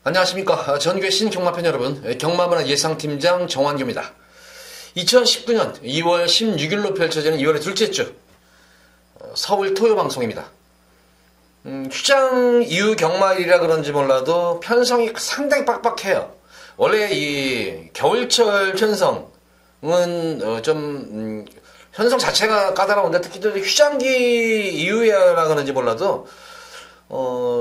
안녕하십니까. 전교신 경마팬 여러분, 경마문화 예상팀장 정환규입니다. 2019년 2월 16일로 펼쳐지는 2월의 둘째 주 서울 토요 방송입니다. 휴장 이후 경마일이라 그런지 몰라도 편성이 상당히 빡빡해요. 원래 이 겨울철 편성은 편성 자체가 까다로운데 특히 또 휴장기 이후에라 그런지 몰라도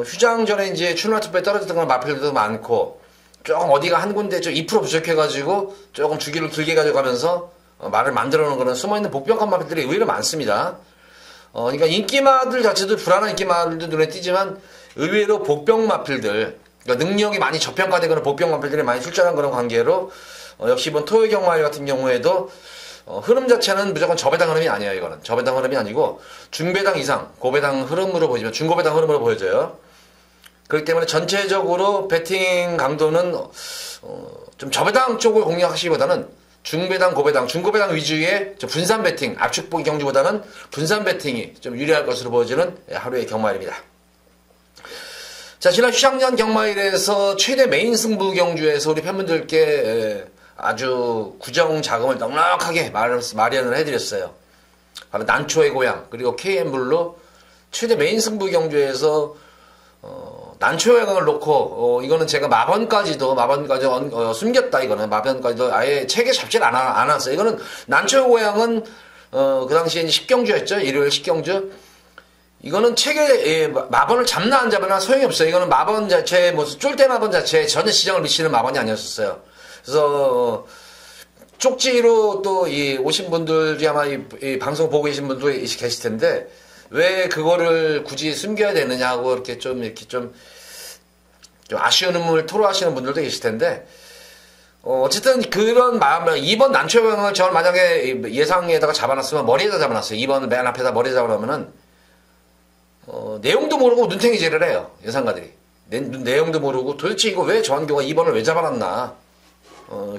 휴장 전에 이제 출마 투표에 떨어졌던 건 마필들도 많고, 조금 어디가 한 군데 좀 2% 부족해가지고 조금 주기를 길게 가져가면서 말을 만들어 놓은 그런 숨어있는 복병감 마필들이 의외로 많습니다. 그러니까 인기마들 자체도 불안한 인기마들도 눈에 띄지만 의외로 복병 마필들, 그러니까 능력이 많이 저평가된 그런 복병 마필들이 많이 출전한 그런 관계로 역시 이번 토요 경마일 같은 경우에도 흐름 자체는 무조건 저배당 흐름이 아니에요. 이거는 저배당 흐름이 아니고 중배당 이상 고배당 흐름으로 보이지만 중고배당 흐름으로 보여져요. 그렇기 때문에 전체적으로 배팅 강도는 좀 저배당 쪽을 공략하시기보다는 중배당 고배당 중고배당 위주의 분산 배팅 압축보기 경주보다는 분산 배팅이 좀 유리할 것으로 보여지는 하루의 경마일입니다. 자, 지난 휴장전 경마일에서 최대 메인 승부 경주에서 우리 팬분들께 아주 구정 자금을 넉넉하게 마련을 해드렸어요. 바로 난초의 고향 그리고 KM블루 최대 메인 승부 경주에서 난초의 고향을 놓고 이거는 제가 마번까지 숨겼다. 이거는 마번까지도 아예 책에 잡질 않았어요. 이거는 난초의 고향은 그 당시에 10경주였죠. 일요일 10경주. 이거는 책에 마번을 잡나 안 잡나 소용이 없어요. 이거는 마번 자체 쫄대 마번 자체에 전혀 지장을 미치는 마번이 아니었어요. 그래서 쪽지로 또 오신 분들이 아마 이 방송 보고 계신 분도 계실 텐데 왜 그거를 굳이 숨겨야 되느냐고 이렇게 좀 아쉬움을 토로하시는 분들도 계실 텐데 어쨌든 그런 마음을 2번 난초형을 저는 만약에 예상에다가 잡아놨으면 머리에다 잡아놨어요. 2번을 맨 앞에다 머리에 잡아놓으면은 내용도 모르고 눈탱이질을 해요. 예상가들이 내용도 모르고 도대체 이거 왜 정환규가 2번을 왜 잡아놨나.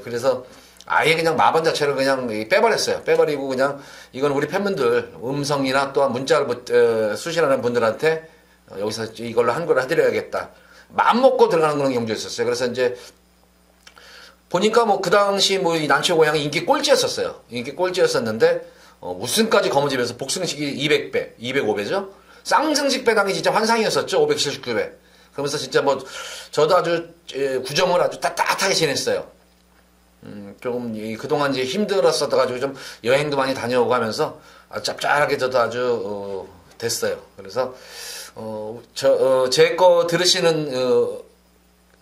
그래서 아예 그냥 마번 자체를 그냥 빼버렸어요. 빼버리고 그냥 이건 우리 팬분들 음성이나 또한 문자를 수신하는 분들한테 여기서 이걸로 한 걸 해드려야겠다. 마음 먹고 들어가는 그런 경주였었어요. 그래서 이제 보니까 그 당시 이 난초 고향이 인기 꼴찌였었어요. 인기 꼴찌였었는데 우승까지 거머쥐면서 복승식이 200배, 205배죠. 쌍승식 배당이 진짜 환상이었었죠. 579배. 그러면서 진짜 저도 아주 구정을 아주 따뜻하게 지냈어요. 조금 그동안 이제 힘들었었다가지고 좀 여행도 많이 다녀오고 하면서 아주 짭짤하게 저도 아주 됐어요. 그래서 제 거 들으시는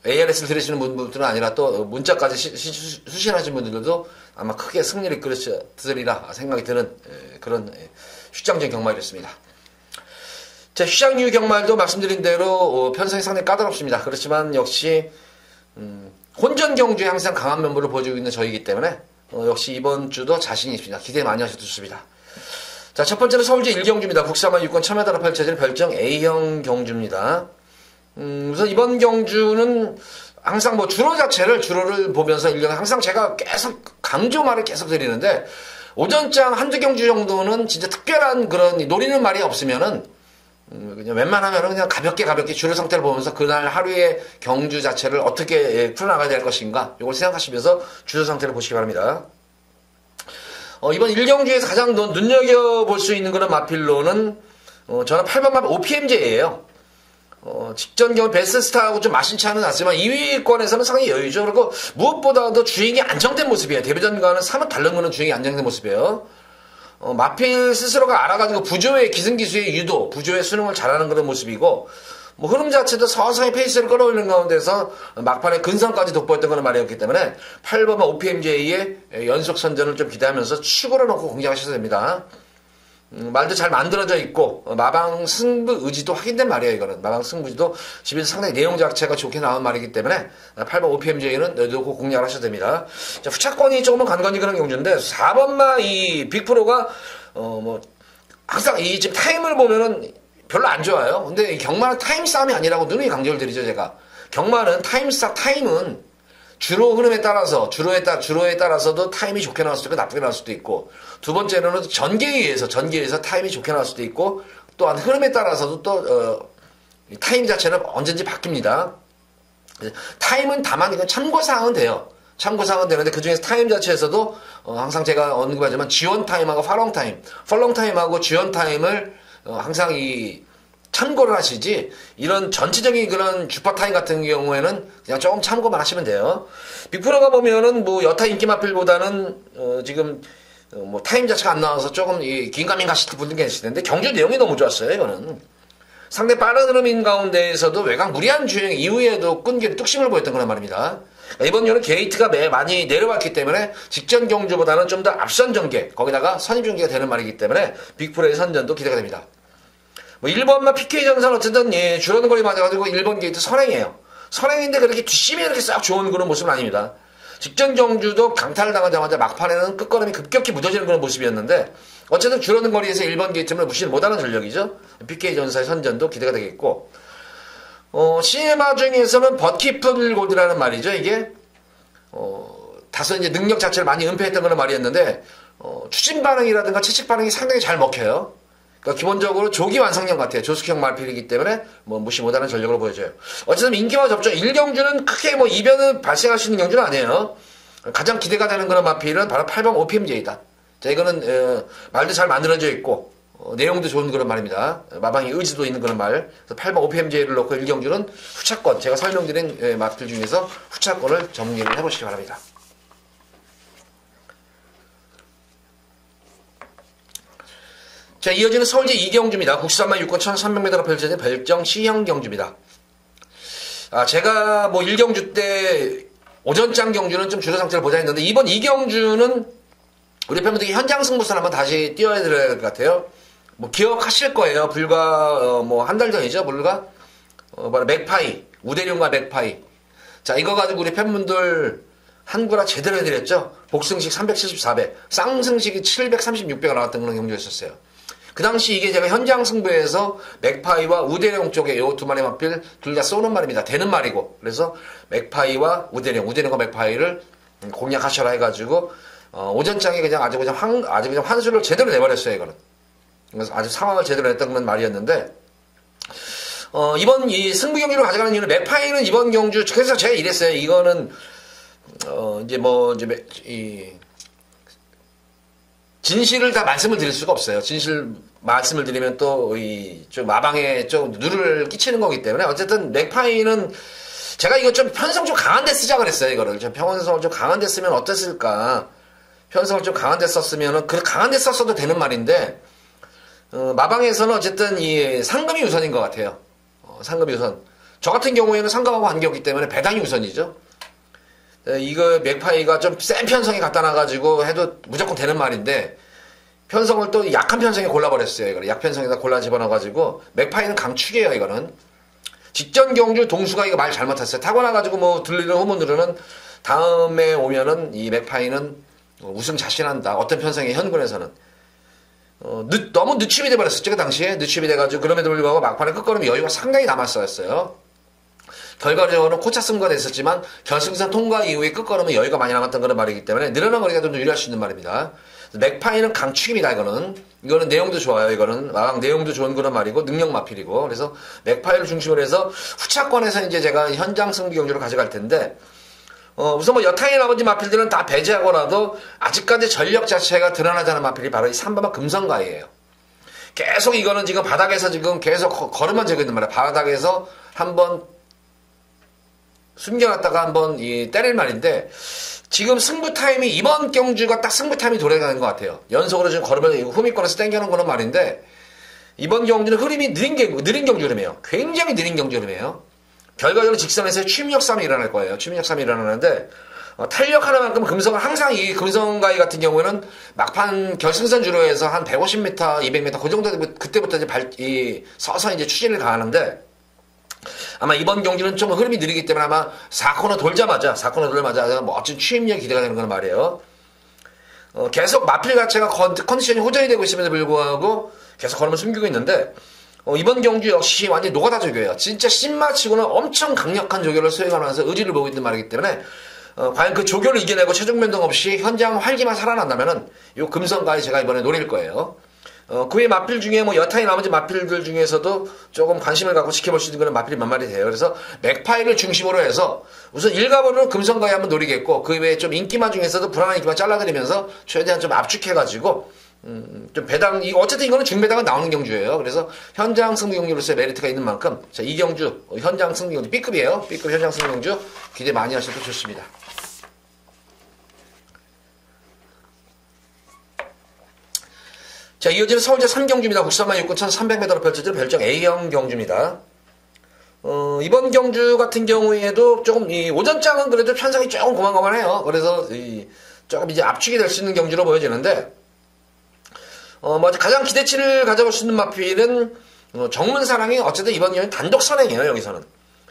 ARS를 들으시는 분들은 아니라 또 문자까지 수신하신 분들도 아마 크게 승리를 이끌으리라 생각이 드는 그런 휴장전 경마일이었습니다. 자, 휴장 이후 경마일도 말씀드린 대로 편성이 상당히 까다롭습니다. 그렇지만 역시 혼전 경주에 항상 강한 면모를 보여주고 있는 저희이기 때문에 역시 이번 주도 자신이 있습니다. 기대 많이 하셔도 좋습니다. 자, 첫 번째는 서울제 1경주입니다. 국사만 6권 참여따라 펼쳐지는 별정 A형 경주입니다. 우선 이번 경주는 항상 주로를 보면서 1년 항상 제가 계속 말을 계속 드리는데 오전장 한두 경주 정도는 진짜 특별한 그런 노리는 말이 없으면은 그냥 웬만하면 그냥 가볍게 주로 상태를 보면서 그날 하루의 경주 자체를 어떻게 풀어나가야 될 것인가 이걸 생각하시면서 주로 상태를 보시기 바랍니다. 이번 1경주에서 가장 눈여겨볼 수 있는 그런 마필로는 저는 8번 마필 OPMJ예요. 직전 경우 베스트스타하고 좀 마신 차는 났지만 2위권에서는 상당히 여유죠. 그리고 무엇보다도 주행이 안정된 모습이에요. 데뷔전과는 사뭇 다른 거는 주행이 안정된 모습이에요. 마필 스스로가 알아가지고 부조의 기승기수의 유도, 부조의 수능을 잘하는 그런 모습이고, 흐름 자체도 서서히 페이스를 끌어올리는 가운데서 막판에 근성까지 돋보였던 그런 말이었기 때문에 8번 OPMJ의 연속 선전을 좀 기대하면서 축으로 놓고 공략하셔도 됩니다. 말도 잘 만들어져 있고 마방 승부 의지도 확인된 말이에요. 이거는 마방 승부 의지도 집에서 상당히 내용 자체가 좋게 나온 말이기 때문에 8번 OPMJ는 놓고 공략을 하셔도 됩니다. 자, 후차권이 조금은 관건이 그런 경주인데 4번마 이 빅프로가 항상 지금 타임을 보면은 별로 안 좋아요. 근데 경마는 타임 싸움이 아니라고 누누이 강조를 드리죠. 제가 경마는 타임은 주로 흐름에 따라서 주로에 따라서도 타임이 좋게 나올 수도 있고 나쁘게 나올 수도 있고, 두 번째로는 전개에 의해서 타임이 좋게 나올 수도 있고, 또한 흐름에 따라서도 또 타임 자체는 언제든지 바뀝니다. 타임은 다만 이건 참고사항은 돼요. 참고사항은 되는데 그 중에서 타임 자체에서도 항상 제가 언급하지만 지원 타임하고 팔롱 타임, 펄롱 타임하고 지원 타임을 항상 이 참고를 하시지 이런 전체적인 그런 주파 타임 같은 경우에는 그냥 조금 참고만 하시면 돼요. 빅프로가 보면은 뭐 여타 인기 마필보다는 지금 뭐 타임 자체가 안 나와서 조금 긴가민 가실 분들 계실 텐데 경주 내용이 너무 좋았어요. 이거는 상대 빠른 흐름인 가운데에서도 외곽 무리한 주행 이후에도 끈기를 뚝심을 보였던 거란 말입니다. 이번 요는 게이트가 많이 내려왔기 때문에 직전 경주보다는 좀 더 앞선 전개 거기다가 선입 전개가 되는 말이기 때문에 빅프로의 선전도 기대가 됩니다. 뭐 1번만 PK 전선 어쨌든 줄어든 거리 맞아가지고 1번 게이트 선행이에요. 선행인데 그렇게 뒷심이 이렇게 싹 좋은 그런 모습은 아닙니다. 직전 경주도 강타를 당하자마자 막판에는 끝걸음이 급격히 무뎌지는 그런 모습이었는데 어쨌든 줄어든 거리에서 1번 게이트를 무시를 못하는 전력이죠. PK 전사의 선전도 기대가 되겠고 시네마 중에서는 버키플 골드라는 말이죠. 이게 다소 이제 능력 자체를 많이 은폐했던 그런 말이었는데 추진 반응이라든가 채찍 반응이 상당히 잘 먹혀요. 그러니까 기본적으로 조기 완성형 같아요. 조숙형 말필이기 때문에 뭐 무시 못하는 전력으로 보여져요. 어쨌든 인기와 접종 1경주는 크게 뭐 이변은 발생할 수 있는 경주는 아니에요. 가장 기대가 되는 그런 마필은 바로 8번 OPMJ다. 자, 이거는 말도 잘 만들어져 있고 내용도 좋은 그런 말입니다. 마방의 의지도 있는 그런 말. 그래서 8번 OPMJ를 놓고 1경주는 후차권, 제가 설명드린 마필 중에서 후차권을 정리를 해보시기 바랍니다. 자, 이어지는 서울제 2경주입니다. 국산만 6권 1300m가 펼쳐진 별정 C형 경주입니다. 제가 뭐 1경주 때 오전장 경주는 좀 주로 상태를 보자 했는데 이번 2경주는 우리 팬분들이 현장 승부선 한번 다시 띄워드려야 될 것 같아요. 뭐 기억하실 거예요. 불과 뭐 한 달 전이죠. 불과 바로 맥파이, 우대룡과 맥파이. 자, 이거 가지고 우리 팬분들 한구라 제대로 해드렸죠. 복승식 374배, 쌍승식이 736배가 나왔던 그런 경주였었어요. 그 당시 이게 제가 현장 승부에서 맥파이와 우대룡 쪽에 요 두 마리 마필 둘 다 쏘는 말입니다. 되는 말이고. 그래서 맥파이와 우대룡과 맥파이를 공략하셔라 해가지고 오전장에 그냥 아주 그냥 환수를 제대로 내버렸어요. 이거는. 그래서 아주 상황을 제대로 냈던 그런 말이었는데 이번 이 승부 경기로 가져가는 이유는 맥파이는 이번 경주 그래서 제가 이랬어요. 이거는 진실을 다 말씀을 드릴 수가 없어요. 진실 말씀을 드리면 또 좀 마방에 좀 누를 끼치는 거기 때문에 어쨌든 맥파이는 제가 이거 좀 편성 좀 강한 데 쓰자 그랬어요. 이거를 좀 편성을 좀 강한 데 쓰면 어땠을까? 편성을 좀 강한 데 썼으면은 그 강한 데 썼어도 되는 말인데 마방에서는 어쨌든 이 상금이 우선인 것 같아요. 상금이 우선. 저 같은 경우에는 상금하고 관계없기 때문에 배당이 우선이죠. 이거 맥파이가 좀 센 편성에 갖다 놔가지고 해도 무조건 되는 말인데 편성을 또 약한 편성에 골라버렸어요. 이거를 약편성에다 골라 집어넣어가지고 맥파이는 강축이에요. 이거는 직전 경주 동수가 이거 말 잘못했어요. 타고나가지고 뭐 들리는 후문으로는 다음에 오면은 이 맥파이는 우승 자신한다. 어떤 편성의 현군에서는 너무 늦춤이 돼버렸었죠. 그 당시에 늦춤이 돼가지고 그럼에도 불구하고 막판에 끝걸음이 여유가 상당히 남았었어요. 결과적으로는 코차 승부가 됐었지만 결승선 통과 이후에 끝걸음은 여유가 많이 남았던 그런 말이기 때문에 늘어난 거리가 좀 유리할 수 있는 말입니다. 맥파이는 강축입니다. 이거는 내용도 좋아요. 이거는 마방 내용도 좋은 그런 말이고 능력 마필이고 그래서 맥파이를 중심으로 해서 후차권에서 이제 제가 현장 승부 경주를 가져갈 텐데 우선 뭐 여타의 나머지 마필들은 다 배제하고라도 아직까지 전력 자체가 드러나지 않은 마필이 바로 이 3번마 금성가이에요. 계속 이거는 지금 바닥에서 지금 계속 걸음만 재고 있는 말이에요. 바닥에서 한번 숨겨놨다가 한번 때릴 말인데 지금 승부 타임이 이번 경주가 딱 승부 타임이 돌아가는 것 같아요. 연속으로 지금 걸으면 후미권에서 땡겨놓은 거는 말인데 이번 경주는 흐름이 느린 경주 흐름이에요. 굉장히 느린 경주 흐름이에요. 결과적으로 직선에서 취임력 싸움이 일어날 거예요. 취임력 싸움이 일어나는데 탄력 하나만큼 금성은 항상 이 금성가이 같은 경우에는 막판 결승선 주로에서 한 150m, 200m 그 정도 그때부터 이제 서서 이제 추진을 가하는데 아마 이번 경기는 좀 흐름이 느리기 때문에 아마 4코너 돌자마자 멋진 취임력이 기대가 되는 건 말이에요. 계속 마필 자체가 컨디션이 호전이 되고 있음에도 불구하고 계속 걸음을 숨기고 있는데 이번 경주 역시 완전히 노가다 조교예요. 진짜 신마치고는 엄청 강력한 조교를 수행하면서 의지를 보고 있는 말이기 때문에 과연 그 조교를 이겨내고 체중 변동 없이 현장 활기만 살아난다면은 이 금성가에 제가 이번에 노릴 거예요. 그 외 마필 중에 뭐 여타의 나머지 마필들 중에서도 조금 관심을 갖고 지켜볼 수 있는 그런 마필이 몇 마리 돼요. 그래서 맥파이를 중심으로 해서 우선 일가보는 금성가에 한번 노리겠고, 그 외에 좀 인기만 중에서도 불안한 인기만 잘라드리면서 최대한 좀 압축해가지고, 좀 배당, 이거 어쨌든 이거는 중배당은 나오는 경주예요. 그래서 현장 승부 경주로서의 메리트가 있는 만큼, 자, 이 경주, 현장 승부 경주, B급이에요. B급 현장 승부 경주 기대 많이 하셔도 좋습니다. 자, 이어지는 서울제 3경주입니다. 946,300m로 펼쳐질 별정 A형 경주입니다. 이번 경주 같은 경우에도 조금, 이 오전장은 그래도 편성이 조금 고만고만해요. 그래서, 조금 이제 압축이 될 수 있는 경주로 보여지는데, 뭐, 가장 기대치를 가져볼 수 있는 마필은, 정문사랑이 어쨌든 이번 경우는 단독 선행이에요, 여기서는.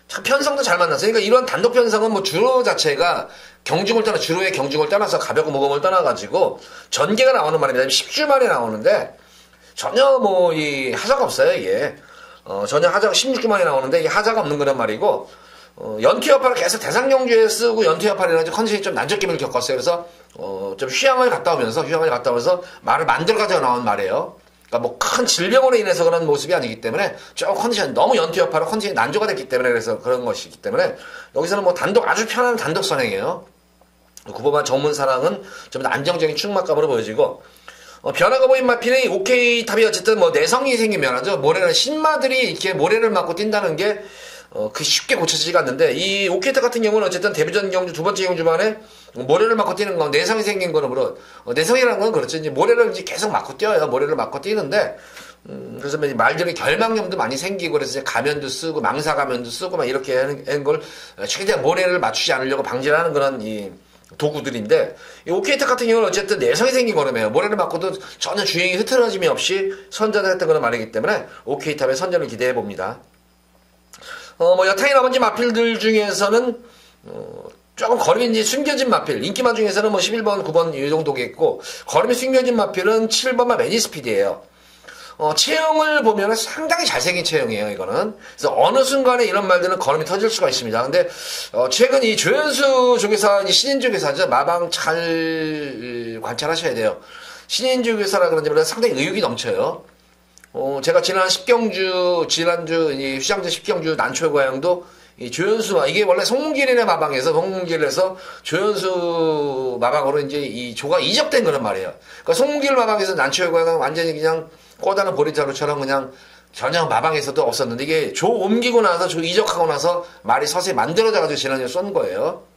참 편성도 잘 만났어요. 그러니까 이런 단독 편성은 뭐 주로 자체가 주로의 경중을 떠나서 가볍고 무거움을 떠나가지고 전개가 나오는 말입니다. 10주 만에 나오는데 전혀 뭐 이 하자가 없어요, 이게. 전혀 하자가 16주 만에 나오는데 이게 하자가 없는 거란 말이고, 연투 여파를 계속 대상 경주에 쓰고 연투 여파라든지 컨디션이 좀 난적김을 겪었어요. 그래서 좀 휴양을 갔다 오면서 말을 만들어 가지고 나온 말이에요. 그러니까 뭐 큰 질병으로 인해서 그런 모습이 아니기 때문에 좀 컨디션 너무 연투 여파로 컨디션이 난조가 됐기 때문에 그래서 그런 것이기 때문에 여기서는 뭐 단독 아주 편한 단독 선행이에요. 구보만 정문사랑은 좀 더 안정적인 충막감으로 보여지고, 변화가 보인 마필의 OK 탑이 어쨌든 뭐 내성이 생긴 변화죠. 모래는 신마들이 이렇게 모래를 맞고 뛴다는 게 그 쉽게 고쳐지지가 않는데, 이 OK 탑 같은 경우는 어쨌든 데뷔전 경주 두 번째 경주만에 모래를 맞고 뛰는 건 내성이 생긴 거로, 내성이라는 건 그렇죠. 이제 모래를 이제 계속 맞고 뛰어요. 모래를 맞고 뛰는데, 그래서 말들이 결막염도 많이 생기고, 그래서 이제 가면도 쓰고, 망사 가면도 쓰고, 막 이렇게 하는 걸 최대한 모래를 맞추지 않으려고 방지하는 그런 이 도구들인데, 이 오케이탑 같은 경우는 어쨌든 내성이 생긴 거라며요. 모래를 맞고도 전혀 주행이 흐트러짐이 없이 선전을 했던 그런 말이기 때문에 오케이탑의 선전을 기대해 봅니다. 뭐 여타의 나머지 마필들 중에서는 조금 걸음이 이제 숨겨진 마필, 인기만 중에서는 뭐 11번, 9번 이 정도겠고, 걸음이 숨겨진 마필은 7번만 매니스피드예요. 체형을 보면 상당히 잘생긴 체형이에요, 이거는. 그래서 어느 순간에 이런 말들은 걸음이 터질 수가 있습니다. 근데, 최근 이 조연수 조교사, 신인조 교사죠. 마방 잘 관찰하셔야 돼요. 신인조 교사라 그런지 몰라도 상당히 의욕이 넘쳐요. 제가 지난주 이 휴장제 10경주 난초의 고향도 이 조연수, 이게 원래 송문길이네 마방에서, 송문길에서 조연수 마방으로 이제 이 조가 이적된 그런 말이에요. 그러니까 송문길 마방에서 난초의 고향은 완전히 그냥 꼬다는 보리자루처럼 그냥 전혀 마방에서도 없었는데, 이게 조 옮기고 나서, 조 이적하고 나서 말이 서서히 만들어져가지고 지난주에 쏜 거예요.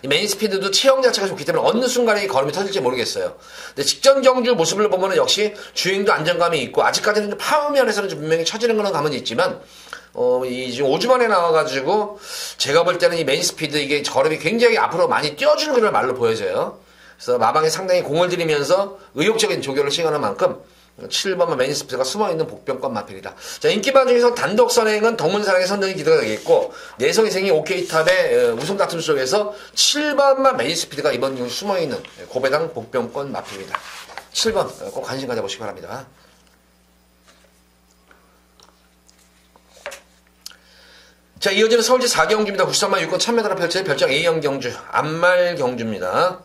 이 매니스피드도 체형 자체가 좋기 때문에 어느 순간에 이 걸음이 터질지 모르겠어요. 근데 직전 경주 모습을 보면은 역시 주행도 안정감이 있고, 아직까지는 파워면에서는 좀 분명히 처지는 그런 감은 있지만, 이 지금 5주 만에 나와가지고, 제가 볼 때는 이 매니스피드 이게 걸음이 굉장히 앞으로 많이 뛰어주는 그런 말로 보여져요. 그래서 마방에 상당히 공을 들이면서 의욕적인 조교를 시행하는 만큼, 7번만 매니스피드가 숨어있는 복병권 마필이다. 자, 인기반 중에서 단독 선행은 덕문사랑의 선전이 기대가 되겠고, 내성이 생긴 오케이탑의 우승 다툼 속에서 7번만 매니스피드가 이번 중 숨어있는 고배당 복병권 마필입니다. 7번 꼭 관심 가져보시기 바랍니다. 자, 이어지는 서울제 4경주입니다. 93만 6권 1000m로 펼쳐진 별정 A형 경주, 안말 경주입니다.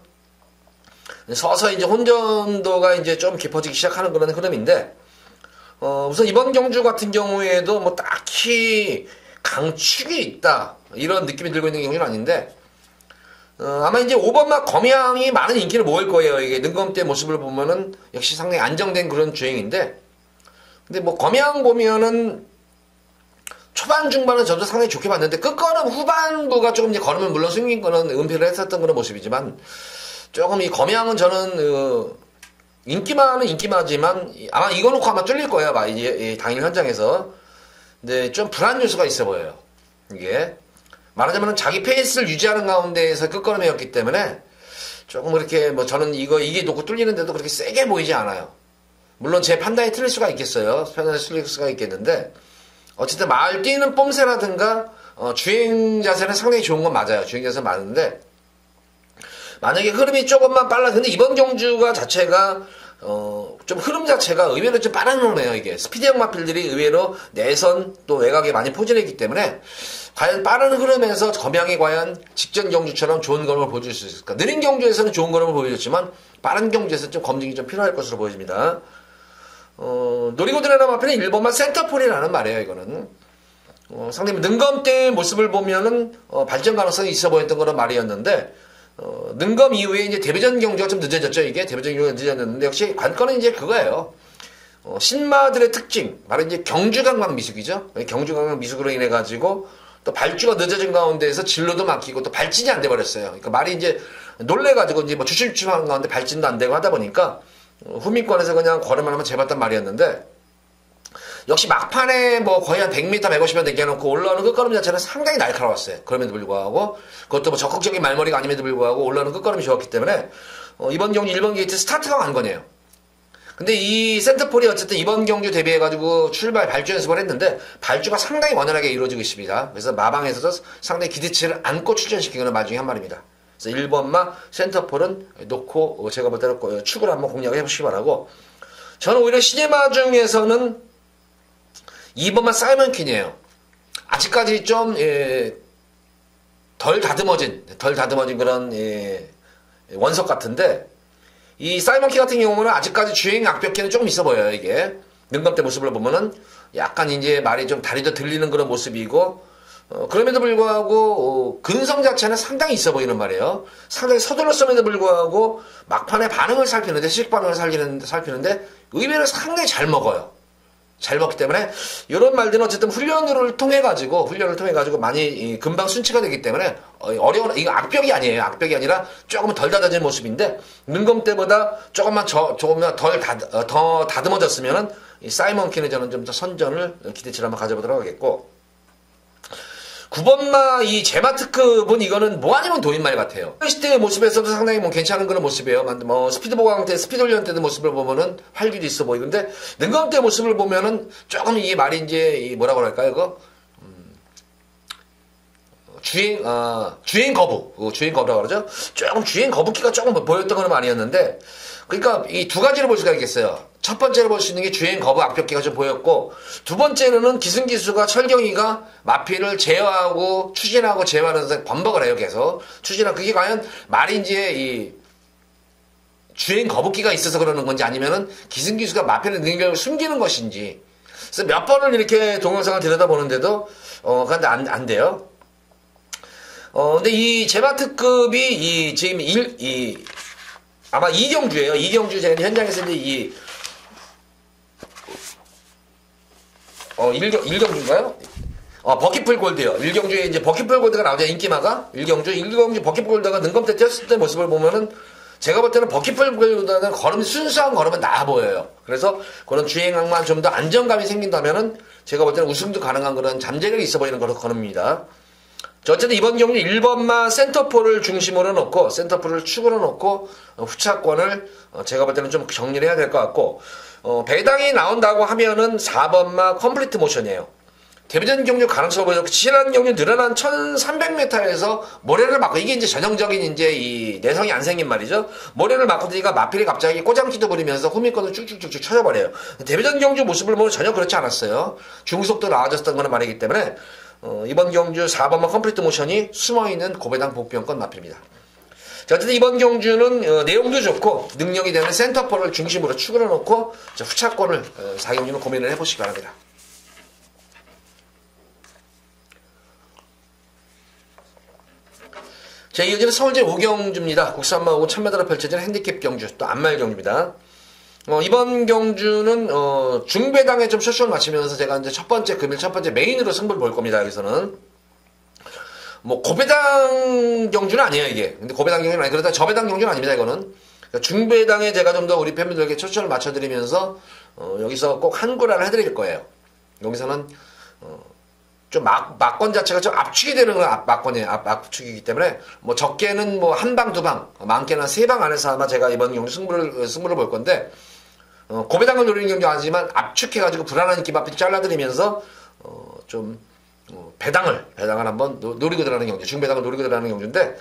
서서 이제 혼전도가 이제 좀 깊어지기 시작하는 그런 흐름인데, 우선 이번 경주 같은 경우에도 뭐 딱히 강축이 있다, 이런 느낌이 들고 있는 경우는 아닌데, 아마 이제 5번마 검양이 많은 인기를 모을 거예요. 이게 능검대 모습을 보면은 역시 상당히 안정된 그런 주행인데, 근데 뭐 검양 보면은 초반 중반은 저도 상당히 좋게 봤는데, 끝걸음 후반부가 조금 이제 걸음을 물론 숨긴 거는 은폐를 했었던 그런 모습이지만, 조금 이 검양은 저는 인기만은 인기마지만 아마 이거 놓고 아마 뚫릴 거예요. 아마 이제 당일 현장에서. 근데 좀 불안 요소가 있어 보여요. 이게 말하자면 자기 페이스를 유지하는 가운데에서 끝걸음이었기 때문에 조금 그렇게 뭐 저는 이게 놓고 뚫리는데도 그렇게 세게 보이지 않아요. 물론 제 판단이 틀릴 수가 있겠어요. 판단이 틀릴 수가 있겠는데, 어쨌든 말 뛰는 뽐새라든가 주행 자세는 상당히 좋은 건 맞아요. 주행 자세는 맞는데, 만약에 흐름이 조금만 빨라, 근데 이번 경주가 자체가 좀 흐름 자체가 의외로 좀 빠른 흐름이에요. 이게 스피드형 마필들이 의외로 내선 또 외곽에 많이 포진했기 때문에 과연 빠른 흐름에서 검양이 과연 직전 경주처럼 좋은 걸음을 보여줄 수 있을까. 느린 경주에서는 좋은 걸음을 보여줬지만 빠른 경주에서는 좀 검증이 좀 필요할 것으로 보여집니다. 노리고 들어가는 마필은 1번마 센터폴이라는 말이에요, 이거는. 상당히 능검 때의 모습을 보면은, 발전 가능성이 있어 보였던 그런 말이었는데, 능검 이후에 이제 데뷔전 경주가 좀 늦어졌죠, 이게. 데뷔전 경주가 늦어졌는데, 역시 관건은 이제 그거예요. 신마들의 특징, 바로 이제 경주강강 미숙이죠. 경주강강 미숙으로 인해가지고, 또 발주가 늦어진 가운데에서 진로도 막히고 또 발진이 안 돼버렸어요. 그러니까 말이 이제 놀래가지고 이제 뭐 주춤주춤한 가운데 발진도 안 되고 하다 보니까 후미권에서 그냥 걸음을 한번 재봤단 말이었는데 역시 막판에 뭐 거의 한 100m, 150m 내겨놓고 올라오는 끝걸음 자체는 상당히 날카로웠어요. 그럼에도 불구하고 그것도 뭐 적극적인 말머리가 아님에도 불구하고 올라오는 끝걸음이 좋았기 때문에 이번 경주 1번 게이트 스타트가 간 거네요. 근데 이 센터폴이 어쨌든 이번 경주 대비해가지고 출발 발주 연습을 했는데 발주가 상당히 원활하게 이루어지고 있습니다. 그래서 마방에서도 상당히 기대치를 안고 출전시키는 말 중에 한 마리입니다. 그래서 1번마 센터폴은 놓고 제가 볼 때는 축을 한번 공략을 해보시기 바라고 저는 오히려 시네마 중에서는 2번마 사이먼퀸이에요. 아직까지 좀 덜 다듬어진 그런 원석 같은데 이 사이먼키 같은 경우는 아직까지 주행 악벽기는 조금 있어 보여요, 이게. 능검 때 모습을 보면은 약간 이제 말이 좀 다리도 들리는 그런 모습이고, 그럼에도 불구하고, 근성 자체는 상당히 있어 보이는 말이에요. 상당히 서둘렀음에도 불구하고, 막판에 반응을 살피는데, 시식 반응을 살피는데, 의외로 상당히 잘 먹어요. 잘 먹기 때문에 이런 말들은 어쨌든 훈련을 통해 가지고 많이 금방 순치가 되기 때문에 어려운 이거 악벽이 아니에요. 악벽이 아니라 조금 덜 다듬어진 모습인데 능검 때보다 조금만 더 다듬어졌으면은 이 사이먼킨은 저는 좀 더 선전을 기대치를 한번 가져보도록 하겠고 9번마 이 제마트급은 이거는 뭐 아니면 도인말 같아요. 시대의 모습에서도 상당히 뭐 괜찮은 그런 모습이에요. 뭐 스피드 보강 때, 스피드 훈련 때도 모습을 보면은 활기도 있어 보이고. 근데 능검 때 모습을 보면은 조금 이게 말이 이제 뭐라고 할까요, 이거? 주행 거부라고 그러죠? 조금 주행 거부기가 조금 보였던 건 아니었는데, 그러니까 이 두 가지를 볼 수가 있겠어요. 첫 번째로 볼 수 있는 게 주행 거부 악벽기가 좀 보였고, 두 번째로는 기승기수가 철경이가 마피를 제어하고 추진하고 제어하면서 번복을 해요, 계속. 그게 과연 말인지 이 주행 거부기가 있어서 그러는 건지 아니면은 기승기수가 마피의 능력을 숨기는 것인지. 그래서 몇 번을 이렇게 동영상을 들여다보는데도, 근데 안 돼요. 근데 이 제마트급이 지금 아마 이경주예요. 이경주 제가 현장에서 이제 일경주인가요? 버킷풀 골드요. 일경주에 이제 버킷풀 골드가 나오죠. 인기마가. 일경주 버킷풀 골드가 능검 때 뛰었을 때 모습을 보면은 제가 볼 때는 버킷풀 골드보다는 순수한 걸음은 나아 보여요. 그래서 그런 주행만 좀 더 안정감이 생긴다면은 제가 볼 때는 우승도 가능한 그런 잠재력이 있어 보이는 그런 걸음입니다. 어쨌든 이번 경기 1번마 센터폴을 중심으로 놓고 센터폴을 축으로 놓고 후차권을 제가 볼 때는 좀 정리를 해야 될 것 같고 배당이 나온다고 하면은 4번마 컴플리트 모션이에요. 데뷔전 경주 가능성을 보여줬고 지난 경주 늘어난 1300m에서 모래를 맞고 이게 이제 전형적인 이제 이 내성이 안 생긴 말이죠. 모래를 맞고 드니까 마필이 갑자기 꼬장기도 부리면서 후미권을 쭉쭉쭉쭉 쳐져버려요. 데뷔전 경주 모습을 보면 전혀 그렇지 않았어요. 중속도 나아졌던 거는 말이기 때문에 이번 경주 4번마 컴플리트 모션이 숨어있는 고배당 복병권 마필입니다. 자, 어쨌든 이번 경주는 내용도 좋고 능력이 되는 센터폴을 중심으로 축을 해놓고 후차권을 4경주는 고민을 해보시기 바랍니다. 자, 이어지는 서울제 5경주입니다. 국산마하고 1000m로 펼쳐지는 핸디캡 경주, 또 안말 경주입니다. 이번 경주는 중배당에 좀 쇼쇼를 마치면서 제가 이제 금일 첫 번째 메인으로 승부를 볼 겁니다. 여기서는 뭐 고배당 경주는 아니에요, 이게. 근데 고배당 경주는 아니 그러다 저배당 경주는 아닙니다, 이거는. 그러니까 중배당에 제가 좀 더 우리 팬분들에게 초점을 맞춰드리면서 여기서 꼭 한구라를 해드릴 거예요. 여기서는 좀 막권 자체가 좀 압축이 되는 건 막권이에요. 압축이기 때문에 뭐 적게는 뭐 한 방, 두 방, 많게는 세 방 안에서 아마 제가 이번 경주 승부를 볼 건데 고배당을 노리는 경주 아니지만 압축해가지고 불안한 기밥이 잘라드리면서 배당을 한번 노리고 들어가는 경주, 중배당을 노리고 들어가는 경주인데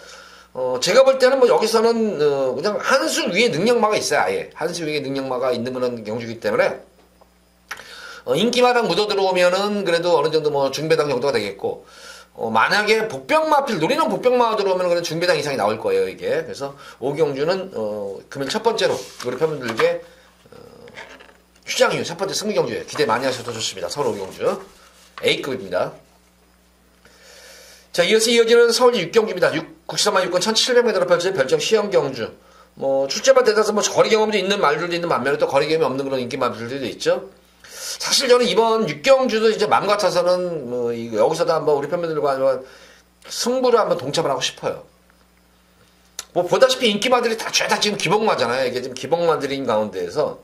제가 볼 때는 뭐 여기서는 그냥 한 수 위에 능력마가 있어요. 아예 한 수 위에 능력마가 있는 그런 경주이기 때문에 인기마당 묻어 들어오면은 그래도 어느 정도 뭐 중배당 정도가 되겠고 만약에 복병마필 노리는 복병마가 들어오면 그래도 중배당 이상이 나올 거예요, 이게. 그래서 오경주는 금일 첫 번째로 우리 팬분들께 휴장 이후 첫 번째 승리 경주에 기대 많이 하셔도 좋습니다. 서울 오경주 A급입니다. 자, 이어서 이어지는 서울 6경주입니다. 국시선만 6권 1700m로 펼쳐진 별정 시험 경주. 뭐 출제만 대다서 뭐 거리 경험도 있는 말들도 있는 반면에 또 거리 경험이 없는 그런 인기 말들도 있죠. 사실 저는 이번 6경주도 이제 마음 같아서는 뭐 여기서도 한번 우리 팬분들과 한번 승부를 한번 동참을 하고 싶어요. 뭐 보다시피 인기마들이 다 죄다 지금 기복마잖아요. 이게 지금 기복마들인 가운데에서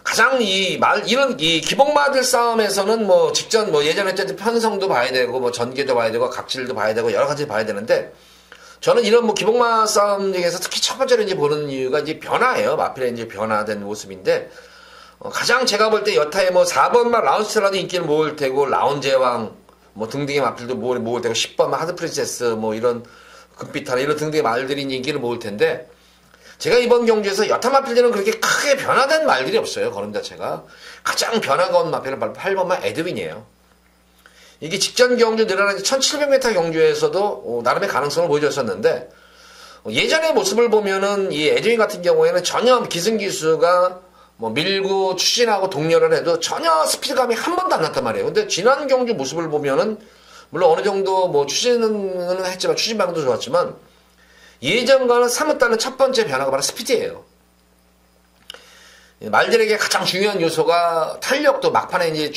가장 이런 기복마들 싸움에서는 뭐 직전 뭐 예전에 했던 편성도 봐야 되고 뭐 전개도 봐야 되고 각질도 봐야 되고 여러 가지 봐야 되는데 저는 이런 뭐 기복마 싸움 중에서 특히 첫 번째로 이제 보는 이유가 이제 변화예요. 마필의 이제 변화된 모습인데 가장 제가 볼 때 여타의 뭐 4번만 라운스라도 인기를 모을 테고 라운제왕 뭐 등등의 마필도 모을 테고 10번만 하드프린세스 뭐 이런 금빛하나 이런 등등의 말들이 인기를 모을 텐데 제가 이번 경주에서 여타 마필들은 그렇게 크게 변화된 말들이 없어요. 걸음 자체가. 가장 변화가 온 마필은 바로 8번만 에드윈이에요. 이게 직전 경주 늘어난 1700m 경주에서도 나름의 가능성을 보여줬었는데 예전의 모습을 보면은 이 에드윈 같은 경우에는 전혀 기승기수가 뭐 밀고 추진하고 동료를 해도 전혀 스피드감이 한 번도 안 났단 말이에요. 근데 지난 경주 모습을 보면은 물론 어느 정도 뭐 추진은 했지만 추진 방도 좋았지만 예전과는 사뭇다른 첫 번째 변화가 바로 스피드예요. 말들에게 가장 중요한 요소가 탄력도 막판에 이제